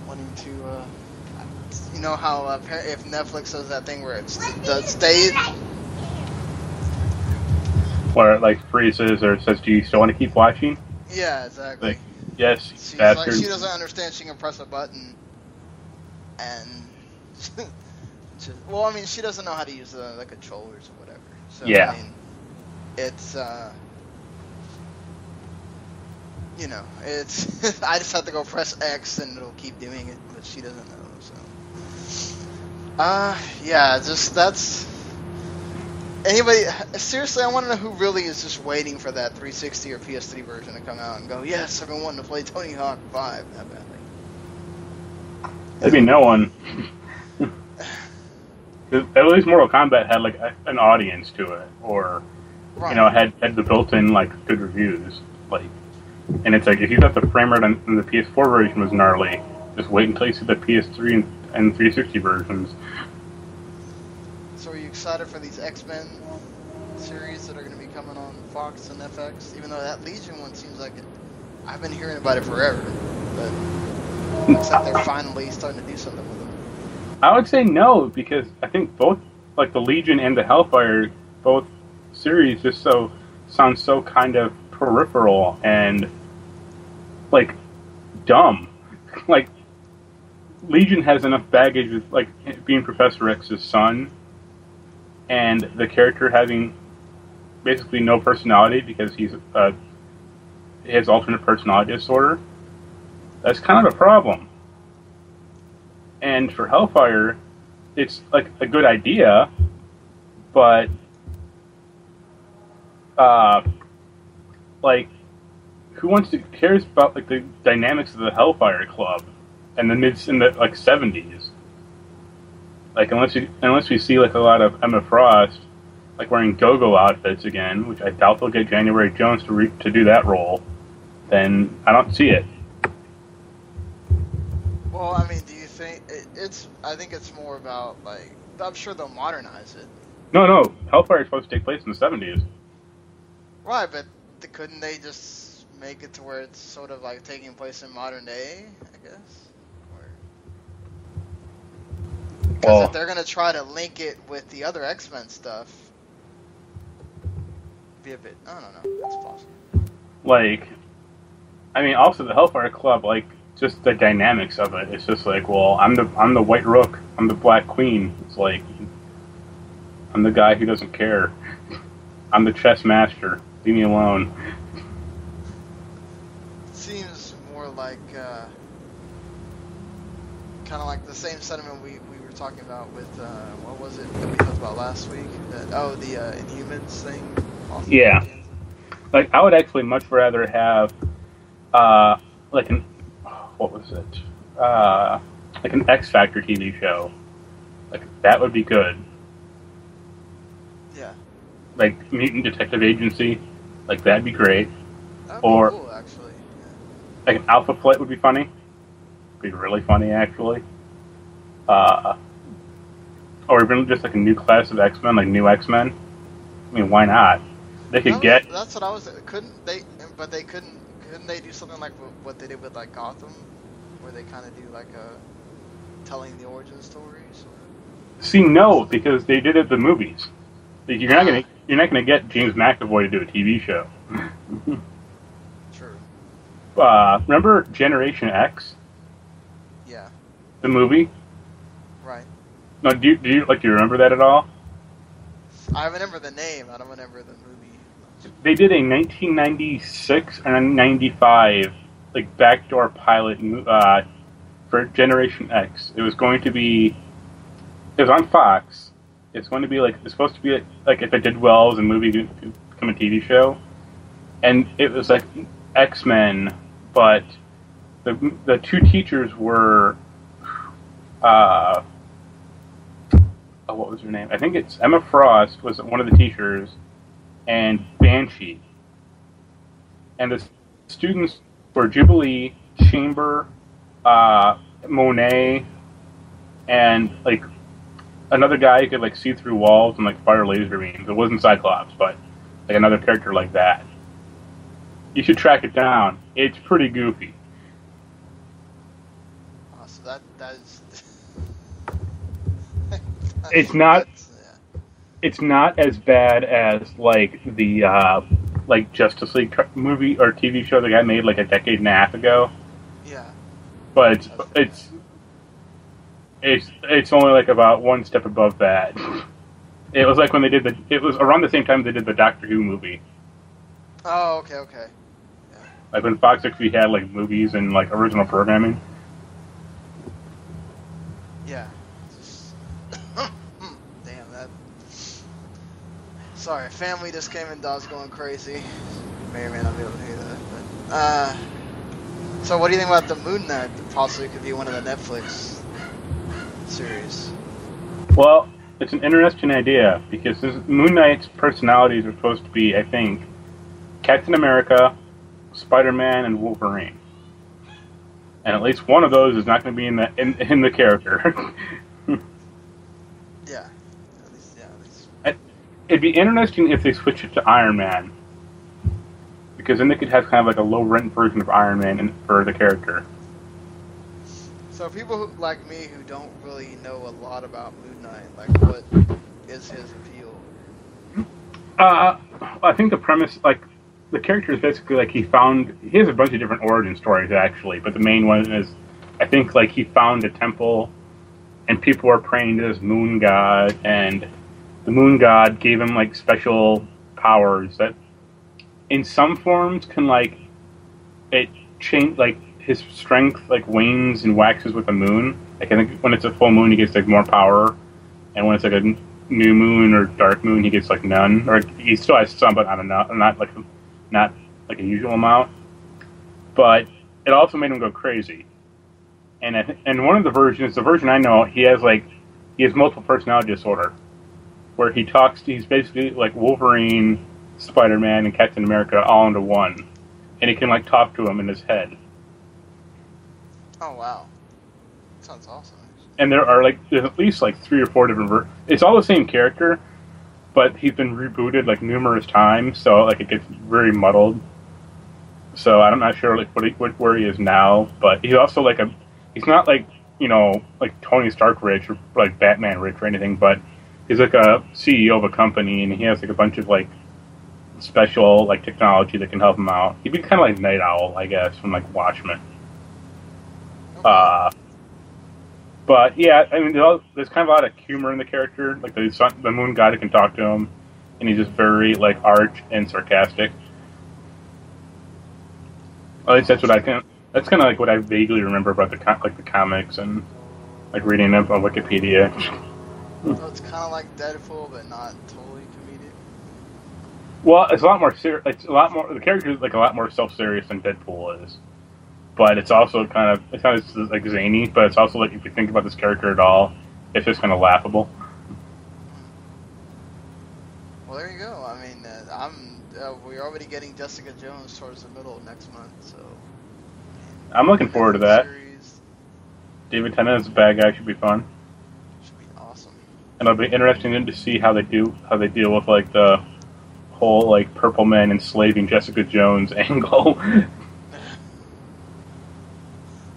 S2: wanting to, you know how if Netflix does that thing where it's the state...
S3: Where it, like, freezes or says, do you still want to keep watching?
S2: Yeah, exactly.
S3: Like, yes,
S2: She's
S3: bastard.
S2: like, she doesn't understand she can press a button and... well, I mean, she doesn't know how to use the controllers or whatever. So,
S3: yeah.
S2: I mean, it's, you know, it's... I just have to go press X and it'll keep doing it, but she doesn't know, so... yeah, just, that's... Anybody, seriously, I want to know who really is just waiting for that 360 or PS3 version to come out and go, yes, I've been wanting to play Tony Hawk 5 that badly.
S3: That'd be no one. At least Mortal Kombat had like an audience to it, or had the built-in like good reviews. Like, and it's like if you thought the frame rate on the PS4 version was gnarly, just wait until you see the PS3 and 360 versions.
S2: So are you excited for these X-Men series that are going to be coming on Fox and FX? Even though that Legion one seems like it, I've been hearing about it forever, but it looks like they're finally starting to do something with them.
S3: I would say no, because I think both, like the Legion and the Hellfire, both series just sound so kind of peripheral and like dumb. Like Legion has enough baggage with like being Professor X's son, and the character having basically no personality because he has alternate personality disorder. That's kind of a problem. And for Hellfire, it's like a good idea, but like who cares about like the dynamics of the Hellfire Club and in the 70s? Like unless we see like a lot of Emma Frost like wearing go-go outfits again, which I doubt they'll get January Jones to do that role, then I don't see it.
S2: Well, I mean, do you think it's? I think it's more about like I'm sure they'll modernize it.
S3: No, Hellfire is supposed to take place in the 70s.
S2: Right, but couldn't they just make it to where it's sort of like taking place in modern day? I guess. Because if they're gonna try to link it with the other X-Men stuff, be a bit. I don't know. That's possible.
S3: Like, I mean, also the Hellfire Club, like, just the dynamics of it. It's just like, well, I'm the White Rook, I'm the Black Queen. It's like, I'm the guy who doesn't care. I'm the chess master. Leave me alone.
S2: Seems more like kind of like the same sentiment we were talking about with what was it that we talked about last week? The Inhumans thing.
S3: Yeah. Like, I would actually much rather have like an what was it? Like an X Factor TV show. Like, that would be good.
S2: Yeah.
S3: Like Mutant Detective Agency. Like, that'd be great.
S2: That'd be
S3: or
S2: cool, actually. Yeah.
S3: Like an Alpha Flight would be funny. Be really funny, actually. Or even just like a new class of X-Men, like new X-Men. I mean, why not? They could get.
S2: That's what I was. Couldn't they? But they couldn't. Couldn't they do something like what they did with like Gotham, where they kind of do like telling the origin stories?
S3: See, no, because they did it the movies. Like, you're not gonna get James McAvoy to do a TV show.
S2: True.
S3: Remember Generation X?
S2: Yeah.
S3: The movie?
S2: Right.
S3: No, do you remember that at all?
S2: I remember the name. I don't remember the movie.
S3: They did a 1996 and a 95 like backdoor pilot for Generation X. It was going to be. It was on Fox. It's going to be like. It's supposed to be like if it did well as a movie, it could become a TV show. And it was like X-Men, but the two teachers were. What was her name? I think it's Emma Frost was one of the teachers, and Banshee. And the students were Jubilee, Chamber, Monet, and like another guy who could like see through walls and like fire laser beams. It wasn't Cyclops, but like another character like that. You should track it down. It's pretty goofy.
S2: So that is.
S3: It's not. It's not as bad as like the like Justice League movie or TV show the guy made like a decade and a half ago.
S2: Yeah.
S3: But it's only like about one step above that. It was like when they did it was around the same time they did the Doctor Who movie.
S2: Oh, okay. Yeah.
S3: Like when Fox actually had like movies and like original programming.
S2: Yeah. Damn that. Sorry, family just came in, dog's going crazy. May or may not be able to hear that. But, so what do you think about the Moon Knight that possibly could be one of the Netflix series?
S3: Well, it's an interesting idea because Moon Knight's personalities are supposed to be, I think, Captain America, Spider-Man, and Wolverine. And at least one of those is not going to be in the character.
S2: Yeah.
S3: It'd be interesting if they switch it to Iron Man. Because then they could have kind of like a low-rent version of Iron Man for the character.
S2: So people like me who don't really know a lot about Moon Knight, like what is his appeal?
S3: I think the premise, like, the character is basically like he has a bunch of different origin stories actually, but the main one is, I think, like he found a temple and people were praying to this moon god, and the moon god gave him like special powers that in some forms can like it change, like his strength like wanes and waxes with the moon. Like I think when it's a full moon he gets like more power, and when it's like a new moon or dark moon he gets like none, or he still has some but not like a usual amount. But it also made him go crazy. And one of the versions, the version I know, he has multiple personality disorder, where he's basically like Wolverine, Spider-Man, and Captain America all into one, and he can like talk to him in his head.
S2: Oh wow, sounds awesome.
S3: And there's at least like 3 or 4 different it's all the same character, but he's been rebooted like numerous times, so like it gets very muddled. So I'm not sure like where he is now, but he's also like he's not like, you know, like Tony Stark rich or like Batman rich or anything, but he's like a CEO of a company, and he has like a bunch of like special like technology that can help him out. He'd be kind of like Night Owl, I guess, from like Watchmen.
S2: Okay.
S3: But yeah, I mean, there's kind of a lot of humor in the character. Like the moon god can talk to him, and he's just very like arch and sarcastic. At least that's what that's kind of like what I vaguely remember about the comics and like reading up on Wikipedia.
S2: So it's kind of like Deadpool, but not totally comedic.
S3: Well, it's a lot more serious. It's a lot more. The character is like a lot more self-serious than Deadpool is. But it's also kind of like zany. But it's also like, if you think about this character at all, it's just kind of laughable.
S2: Well, there you go. I mean, we're already getting Jessica Jones towards the middle of next month, so
S3: I'm looking forward to that.
S2: Series
S3: David Tennant as a bad guy should be fun.
S2: should be awesome.
S3: And it'll be interesting to see how they deal with like the whole like Purple Man enslaving Jessica Jones angle.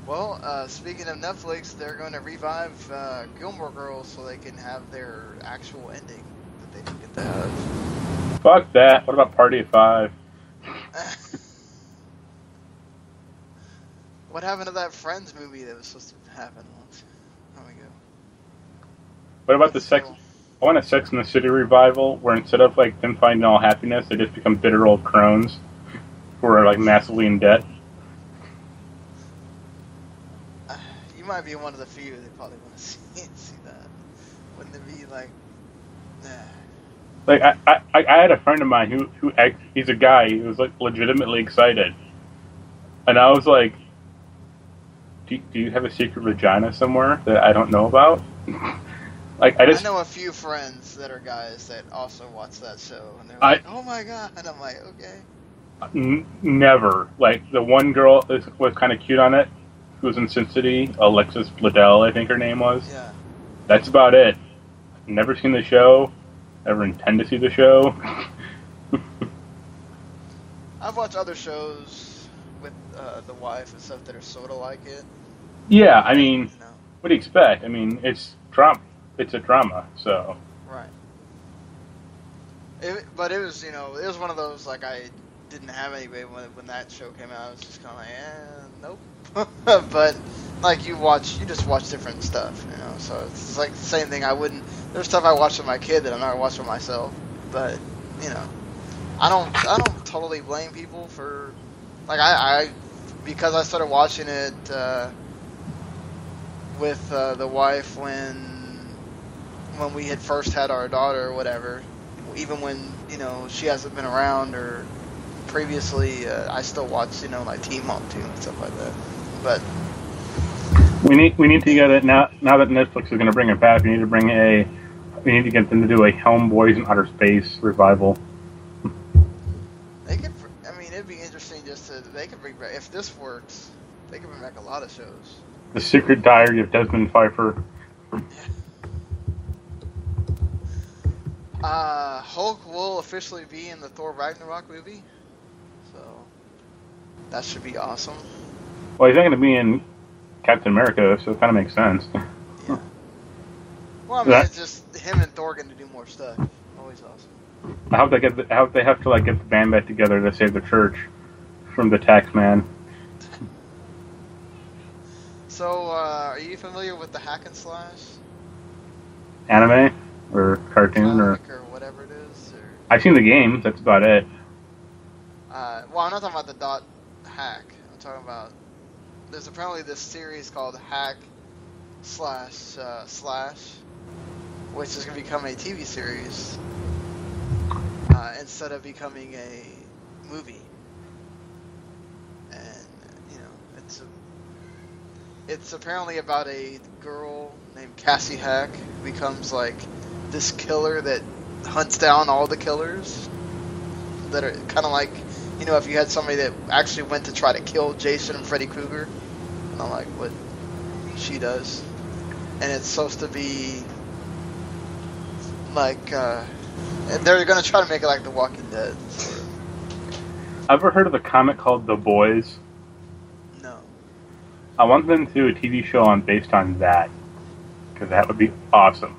S2: Well, speaking of Netflix, they're going to revive Gilmore Girls so they can have their actual ending that they didn't get to have.
S3: Fuck that. What about Party of 5?
S2: What happened to that Friends movie that was supposed to happen once? There we go.
S3: What about I want a Sex and the City revival where instead of like them finding all happiness, they just become bitter old crones who are like massively in debt.
S2: You might be one of the few that probably want to see that. Wouldn't it be like, nah.
S3: Like I had a friend of mine who he's a guy who was like legitimately excited, and I was like, do you have a secret vagina somewhere that I don't know about? Like I
S2: know a few friends that are guys that also watch that show, and they're like, oh my god, and I'm like, okay.
S3: Never. Like the one girl was kind of cute on it, who was in Sin City, Alexis Bledel, I think her name was.
S2: Yeah.
S3: That's about it. Never seen the show. Never intend to see the show.
S2: I've watched other shows with the wife and stuff that are sort of like it.
S3: Yeah, I mean,
S2: You know.
S3: what do you expect? I mean, it's drama. It's a drama, so.
S2: Right. But it was, it was one of those, like, I didn't have anybody when that show came out. I was just kind of like, nope. But, like, you just watch different stuff, so it's like the same thing. There's stuff I watch with my kid that I'm not watching with myself, but, I don't totally blame people for, like, because I started watching it, with, the wife when we had first had our daughter or whatever, even when she hasn't been around, or previously, I still watch, like Team Up too and stuff like that. But
S3: we need to get it now. Now that Netflix is going to bring it back, we need to get them to do a Homeboys in Outer Space revival.
S2: It'd be interesting they could bring back, if this works, they could bring back a lot of shows.
S3: The Secret Diary of Desmond Pfeiffer.
S2: Hulk will officially be in the Thor Ragnarok movie, so that should be awesome.
S3: Well, he's not going to be in Captain America, so it kind of makes sense.
S2: Yeah. Well, it's just him and Thor getting to do more stuff. Always awesome.
S3: I hope they have to get the band back together to save the church from the tax man.
S2: So, are you familiar with the hack and slash?
S3: Anime or cartoon or
S2: whatever it is? Or...
S3: I've seen the game. That's about it.
S2: Well, I'm not talking about the dot hack. I'm talking about there's apparently this series called Hack slash which is going to become a TV series instead of becoming a movie. And it's apparently about a girl named Cassie Hack who becomes like this killer that hunts down all the killers that are kind of like, if you had somebody that actually went to try to kill Jason and Freddy Krueger, and I'm like, what she does. And it's supposed to be like, and they're going to try to make it like The Walking Dead. Sort of.
S3: Ever heard of a comic called The Boys?
S2: No.
S3: I want them to do a TV show based on that, because that would be awesome.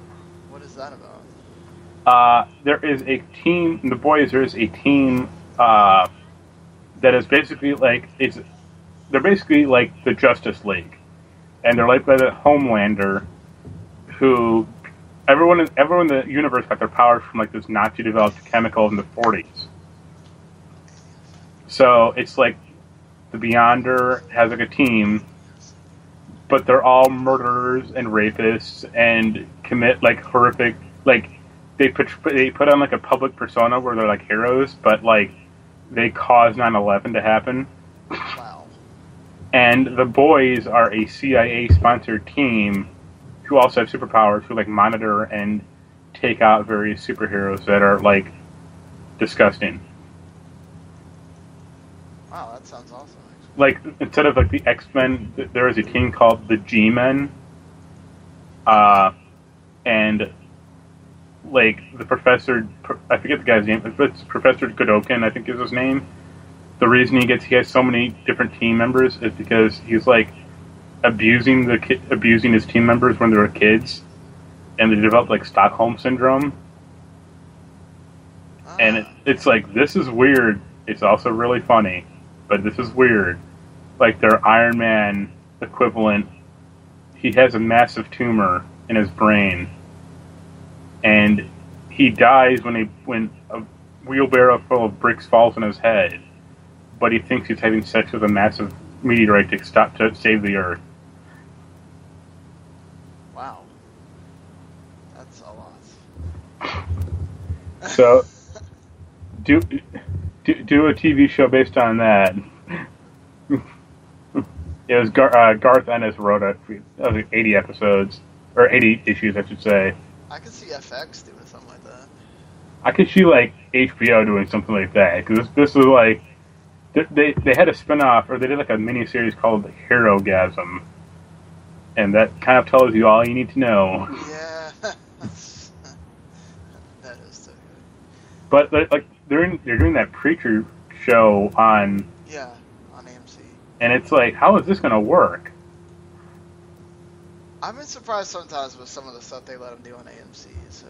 S2: What is that about?
S3: There is a team in The Boys. There is a team that is basically they're basically like the Justice League, and they're like by the Homelander, who everyone in the universe got their powers from like this Nazi-developed chemical in the 40s. So it's like the Beyonder has like a team, but they're all murderers and rapists and commit like horrific they put on like a public persona where they're like heroes, but like they cause 9/11 to happen.
S2: Wow.
S3: And the Boys are a CIA-sponsored team who also have superpowers who like monitor and take out various superheroes that are like disgusting.
S2: Wow, that sounds awesome. Actually.
S3: Like instead of like the X-Men, there is a team called the G-Men, and like the professor, I forget the guy's name, but it's Professor Godokin, I think is his name. The reason he has so many different team members is because he's like abusing his team members when they were kids, and they developed like Stockholm syndrome. And it's like, this is weird. It's also really funny, but this is weird. Like their Iron Man equivalent, he has a massive tumor in his brain, and he dies when a wheelbarrow full of bricks falls on his head. But he thinks he's having sex with a massive meteorite to save the Earth.
S2: Wow, that's a lot.
S3: So, do a TV show based on that. It was Garth Ennis wrote it. It was like 80 episodes, or 80 issues, I should say.
S2: I could see FX doing something like that.
S3: I could see like HBO doing something like that, because this was like they had a spinoff, or they did like a miniseries called Herogasm, and that kind of tells you all you need to know.
S2: Yeah, that is so good.
S3: But like they're doing that Preacher show on
S2: AMC,
S3: and it's like, how is this going to work?
S2: I've been surprised sometimes with some of the stuff they let them do on AMC. So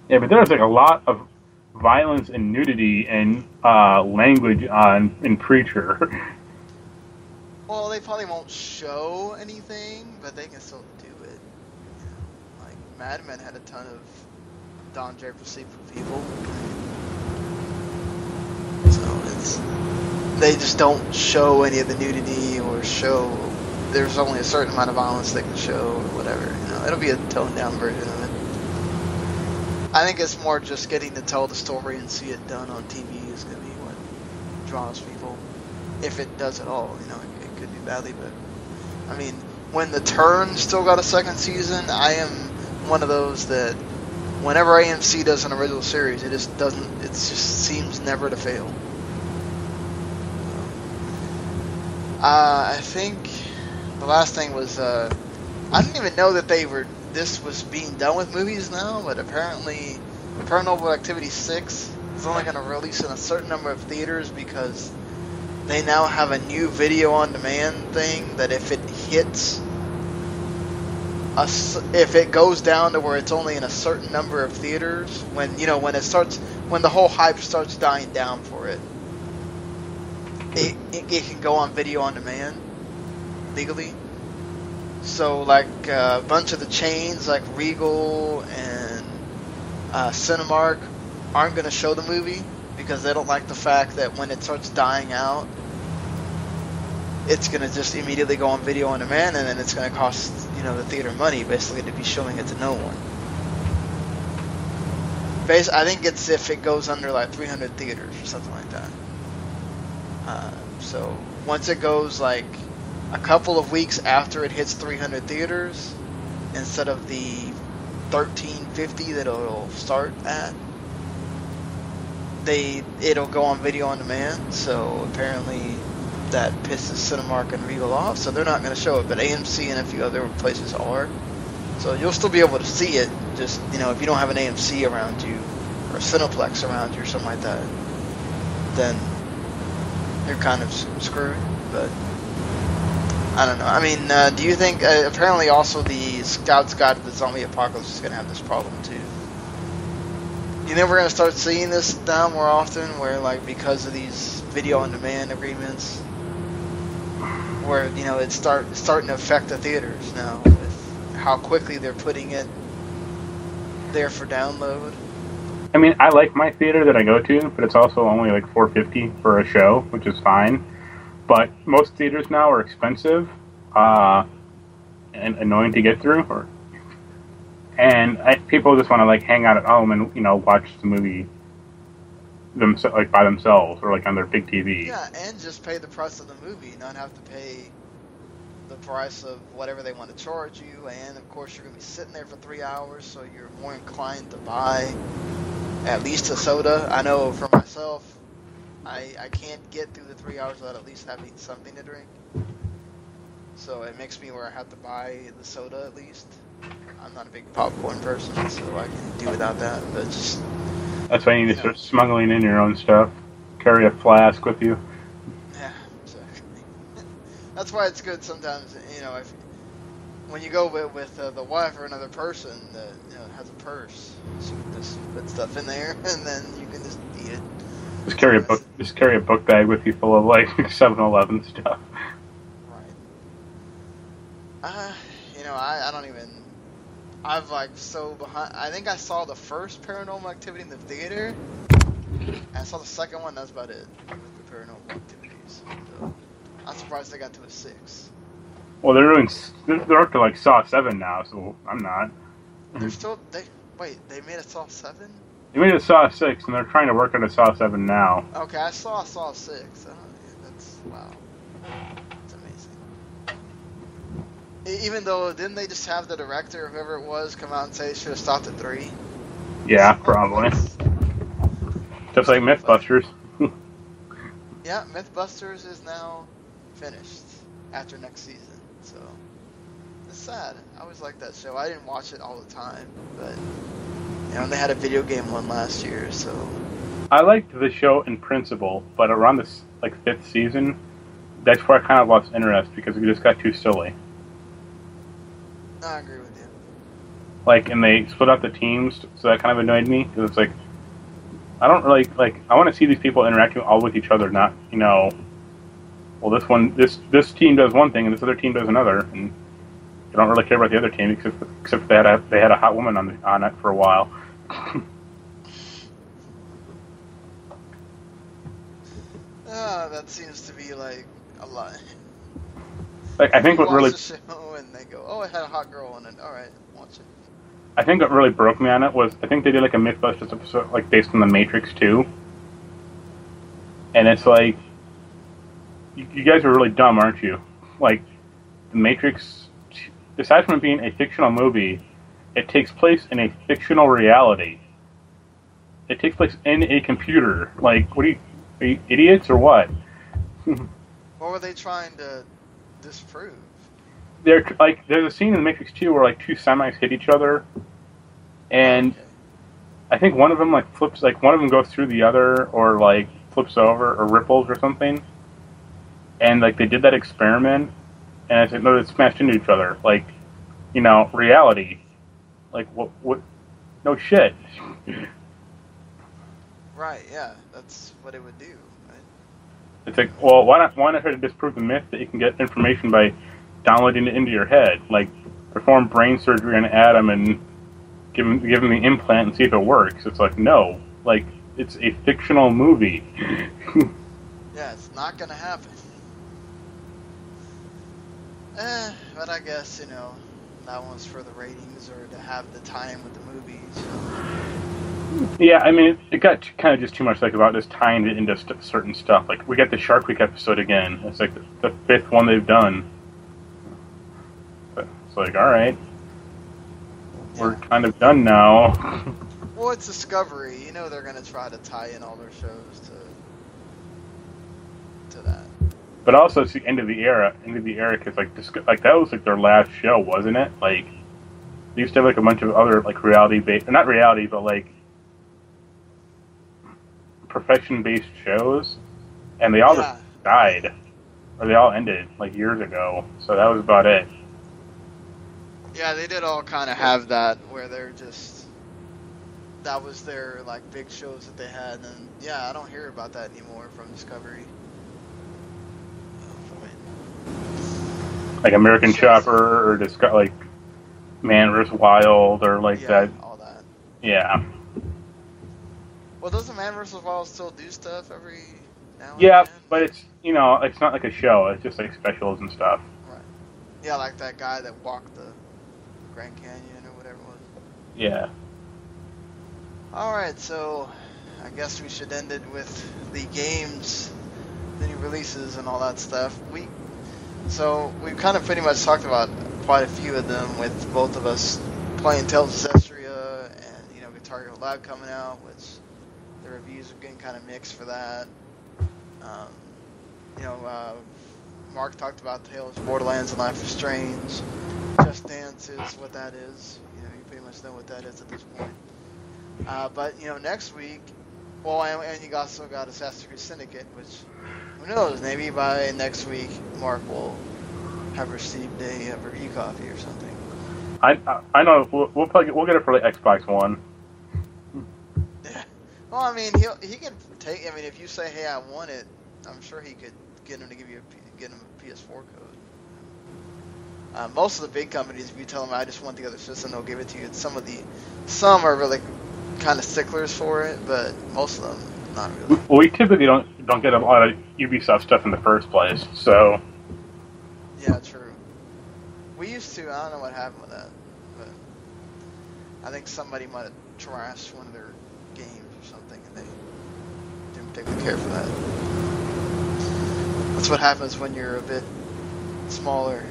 S3: yeah, but there's like a lot of violence and nudity and language in Preacher.
S2: Well, they probably won't show anything, but they can still do it. Like Mad Men had a ton of Don Draper sleep with people, so they just don't show any of the nudity or show. There's only a certain amount of violence they can show or whatever. It'll be a toned down version of it. I think it's more just getting to tell the story and see it done on TV is going to be what draws people. If it does at all, it could be badly, but I mean, when The Turn still got a second season, I am one of those that whenever AMC does an original series, it just seems never to fail. I think the last thing was, I didn't even know that this was being done with movies now, but apparently Paranormal Activity 6 is only going to release in a certain number of theaters because they now have a new video on demand thing that if it hits, if it goes down to where it's only in a certain number of theaters, when the whole hype starts dying down for it, it can go on video on demand legally. So like a bunch of the chains like Regal and Cinemark aren't going to show the movie because they don't like the fact that when it starts dying out, it's going to just immediately go on video on demand, and then it's going to cost the theater money basically to be showing it to no one. I think it's if it goes under like 300 theaters or something like that. So once it goes like a couple of weeks after it hits 300 theaters, instead of the 1350 that it'll start at, it'll go on video on demand. So apparently that pisses Cinemark and Regal off, so they're not going to show it, but AMC and a few other places are. So you'll still be able to see it, just, if you don't have an AMC around you, or a Cineplex around you, or something like that, then you're kind of screwed, but I don't know. I mean, do you think, apparently also the Scout's Guide to the Zombie Apocalypse is going to have this problem too? You think we're going to start seeing this now more often, where like because of these video on demand agreements, where it's starting to affect the theaters now with how quickly they're putting it there for download?
S3: I mean, I like my theater that I go to, but it's also only like $4.50 for a show, which is fine. But most theaters now are expensive and annoying to get through, and people just want to like hang out at home and watch the movie like by themselves or like on their big TV.
S2: Yeah, and just pay the price of the movie, not have to pay the price of whatever they want to charge you. And of course, you're going to be sitting there for 3 hours, so you're more inclined to buy at least a soda. I know for myself, I can't get through the 3 hours without at least having something to drink. So it makes me where I have to buy the soda at least. I'm not a big popcorn person, so I can do without that. But just
S3: that's why you need to start smuggling in your own stuff. Carry a flask with you.
S2: Yeah, exactly. That's why it's good sometimes, if when you go with the wife or another person that has a purse, so you can just put stuff in there, and then you can just eat it.
S3: Just carry a book bag with you full of like 7-Eleven stuff.
S2: Right. I don't even. I've like so behind. I think I saw the first Paranormal Activity in the theater. And I saw the second one. That's about it with the Paranormal Activities. So I'm surprised they got to a 6.
S3: Well, they're up to like Saw 7 now, so I'm not.
S2: They're still they made a Saw 7.
S3: They made a Saw 6, and they're trying to work on a Saw 7 now.
S2: Okay, I saw Saw 6. That's wow. That's amazing. Even though, didn't they just have the director, whoever it was, come out and say it should have stopped at 3?
S3: Yeah, probably. Just like Mythbusters.
S2: Yeah, Mythbusters is now finished after next season, so it's sad. I always liked that show. I didn't watch it all the time, but they had a video game one last year, so
S3: I liked the show in principle, but around this like 5th season, that's where I kind of lost interest because it just got too silly.
S2: I agree with you.
S3: Like, and they split up the teams, so that kind of annoyed me because it's like I don't really like. I want to see these people interacting all with each other, not well, this team does one thing and this other team does another, and I don't really care about the other team except they had a hot woman on it for a while.
S2: That seems to be like a lot.
S3: Like, I think what really
S2: the show and they go, oh, it had a hot girl on it. All right, watch it.
S3: I think what really broke me on it was I think they did like a Mythbusters episode like based on the Matrix 2, and it's like you guys are really dumb, aren't you? Like the Matrix, aside from it being a fictional movie, it takes place in a fictional reality. It takes place in a computer. Like, are you idiots or what?
S2: What were they trying to disprove?
S3: There's a scene in the Matrix 2 where like two semis hit each other, and
S2: Okay.
S3: I think one of them like flips, like one of them goes through the other, or like flips over or ripples or something. And like they did that experiment, and I said no, they smashed into each other. Like, reality. Like what? No shit.
S2: Right, yeah, that's what it would do. Right?
S3: It's like, well, why not try to disprove the myth that you can get information by downloading it into your head? Like, perform brain surgery on Adam and give him the implant and see if it works. It's like, no. Like, it's a fictional movie.
S2: Yeah, it's not gonna happen. But I guess, that one's for the ratings or to have the time with the movies.
S3: Yeah, I mean, it got kind of just too much like about just tying it into certain stuff. Like, we got the Shark Week episode again. It's like the fifth one they've done. But it's like, all right, we're kind of done now.
S2: Well, it's Discovery. They're gonna try to tie in all their shows to that.
S3: But also, it's the end of the era. Because like that was like their last show, wasn't it? Like, they used to have like a bunch of other like reality-based, not reality, but like profession-based shows, and they all just died, or they all ended like years ago. So that was about it.
S2: Yeah, they did all kind of have that where that was their like big shows that they had, and I don't hear about that anymore from Discovery.
S3: Like American Chopper, or just like Man vs. Wild, or like that.
S2: All that.
S3: Yeah.
S2: Well, doesn't Man vs. Wild still do stuff every now and
S3: Yeah,
S2: then?
S3: but it's it's not like a show. It's just like specials and stuff.
S2: Right. Yeah, like that guy that walked the Grand Canyon or whatever it was.
S3: Yeah.
S2: Alright, so I guess we should end it with the games, the new releases and all that stuff. So we've kind of pretty much talked about quite a few of them, with both of us playing Tales of Zestria and Guitar Hero Live coming out, which the reviews are getting kind of mixed for that. Mark talked about Tales of Borderlands and Life is Strange. Just Dance is what that is. You pretty much know what that is at this point. But next week, and you also got Assassin's Creed Syndicate, which who knows? Maybe by next week, Mark will have received a review copy or something.
S3: I know we'll get it for like Xbox One.
S2: Yeah. Well, I mean, he can take. I mean, if you say, "Hey, I want it," I'm sure he could get him to get him a PS4 code. Most of the big companies, if you tell them, "I just want the other system," they'll give it to you. Some are really kind of sticklers for it, but most of them not really.
S3: Well, we typically don't get a lot of Ubisoft stuff in the first place, so.
S2: Yeah, true. We used to. I don't know what happened with that, but I think somebody might have trashed one of their games or something, and they didn't particularly care for that. That's what happens when you're a bit smaller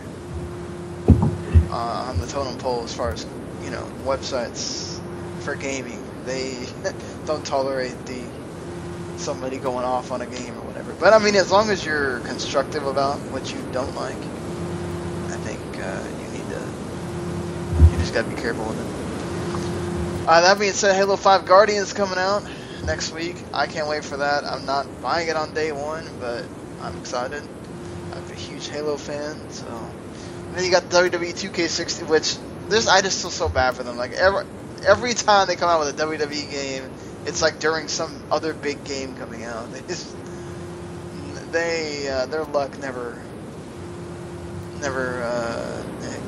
S2: on the totem pole as far as websites for gaming. They don't tolerate somebody going off on a game or whatever. But I mean, as long as you're constructive about what you don't like, I think you just gotta be careful with it. That being said, Halo 5 Guardians coming out next week. I can't wait for that. I'm not buying it on day one, but I'm excited. I'm a huge Halo fan, so. And then you got WWE 2K60, which I just feel so bad for them. Like every time they come out with a WWE game, it's like during some other big game coming out. Their luck never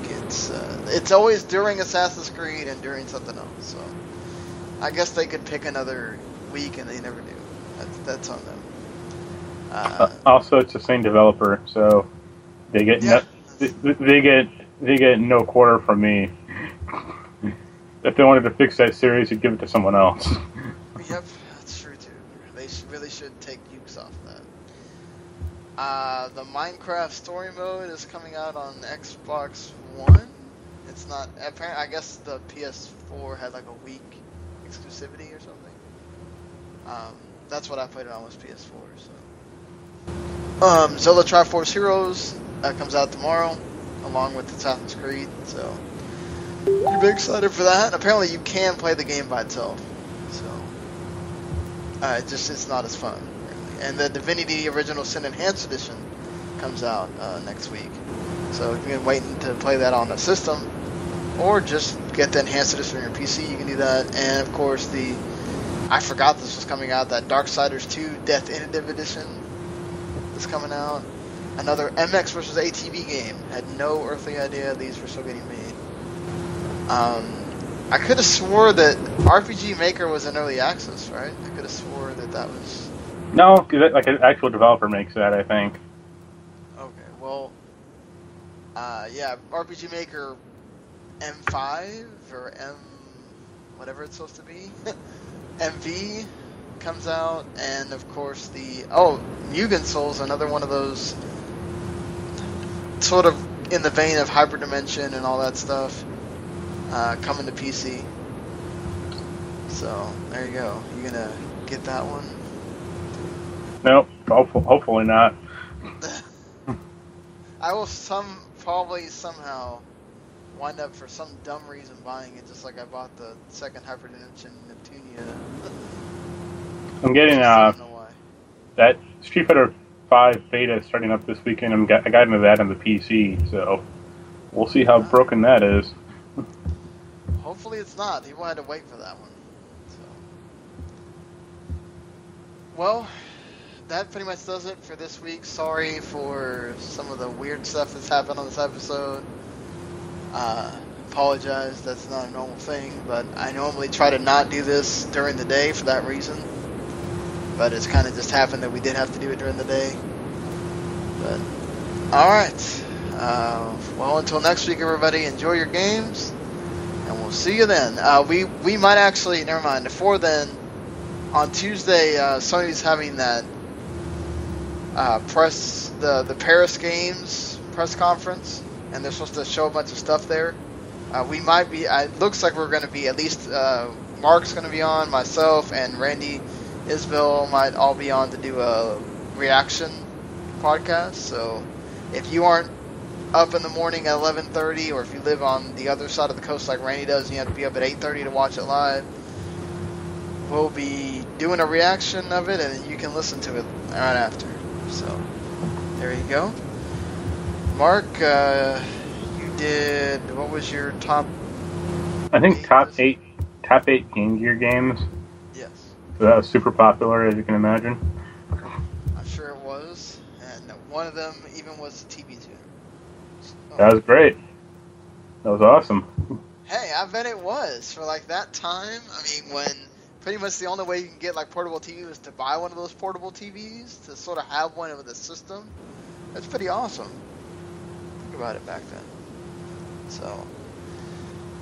S2: gets. It's always during Assassin's Creed and during something else. So I guess they could pick another week, and they never do. That's on them.
S3: Also, it's the same developer, so they get they get no quarter from me. if they wanted to fix that series, you'd give it to someone else.
S2: Yep, that's true too. They really should take Ukes off that. The Minecraft story mode is coming out on Xbox One. It's not apparent. I guess the PS4 had like a week exclusivity or something. That's what I played it on was PS4. So, Zelda Triforce Heroes that comes out tomorrow, along with Assassin's Creed. So, I'm big excited for that. Apparently, you can play the game by itself. So, it's not as fun. Really. And the Divinity Original Sin Enhanced Edition comes out next week. So, if you've been waiting to play that on a system, or just get the Enhanced Edition on your PC, you can do that. And of course, I forgot this was coming out, that Darksiders 2 Death Definitive Edition is coming out. Another MX vs. ATV game. Had no earthly idea these were still getting made. I could have swore that RPG Maker was in early access, right? I could have swore that was...
S3: No, because like an actual developer makes that, I think.
S2: Okay, well... yeah, RPG Maker M5 or M... whatever it's supposed to be. MV comes out, and of course Mugen Souls, another one of those sort of in the vein of Hyperdimension and all that stuff, coming to PC. So there you go. You gonna get that one?
S3: Nope. Hopefully not.
S2: I will probably somehow wind up for some dumb reason buying it, just like I bought the second Hyperdimension Neptunia.
S3: I'm getting
S2: I don't know why.
S3: that Street Fighter 5 beta starting up this weekend. I got into that on the PC, so we'll see how broken that is.
S2: Hopefully it's not. He wanted to wait for that one. So. Well, that pretty much does it for this week. Sorry for some of the weird stuff that's happened on this episode. Apologize, that's not a normal thing, but I normally try to not do this during the day for that reason. But it's kind of just happened that we did have to do it during the day. But, alright. Well, until next week, everybody, enjoy your games, and we'll see you then. We might actually, never mind, before then, on Tuesday, Sony's having that the Paris Games press conference, and they're supposed to show a bunch of stuff there. We might be, it looks like we're going to be, at least Mark's going to be on, myself, and Randy Isbell might all be on to do a reaction podcast. So if you aren't up in the morning at 11:30, or if you live on the other side of the coast like Randy does, and you have to be up at 8:30 to watch it live, we'll be doing a reaction of it, and you can listen to it right after. So there you go. Mark, you did, what was your top?
S3: I think top eight Game Gear games.
S2: Yes.
S3: So that was super popular, as you can imagine.
S2: I'm sure it was, and one of them even was the TV tuner. So,
S3: That was great. That was awesome.
S2: hey, I bet it was for like that time. I mean, when pretty much the only way you can get like portable TV was to buy one of those portable TVs to sort of have one with a system. That's pretty awesome. Think about it back then. So,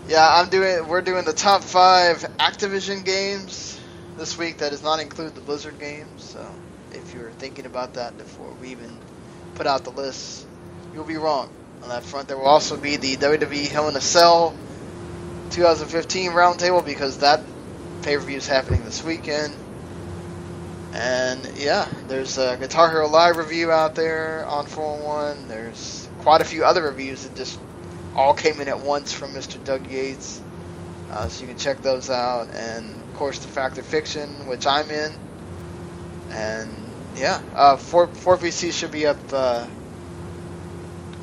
S2: yeah, we're doing the top 5 Activision games this week. That does not include the Blizzard games. So, if you're thinking about that before we even put out the list, you'll be wrong on that front. There will also be the WWE Hell in a Cell 2015 roundtable, because that pay-per-view is happening this weekend. And yeah, there's a Guitar Hero Live review out there on 401. There's quite a few other reviews that just all came in at once from Mr. Doug Yates. So you can check those out. And of course, the Fact or Fiction, which I'm in. And yeah, 4PC should be up.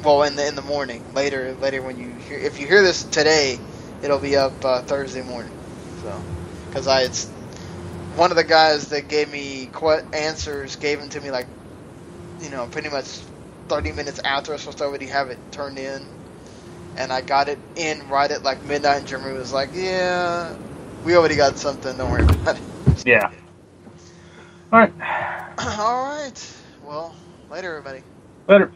S2: Well, in the morning. Later when you hear, if you hear this today, it'll be up Thursday morning. So, because it's one of the guys that gave me answers gave them to me like, pretty much 30 minutes after I was supposed to already have it turned in, and I got it in right at like midnight, and Jeremy was like, yeah, we already got something, don't worry about it.
S3: Yeah. Alright.
S2: Alright. Well, later everybody.
S3: Later.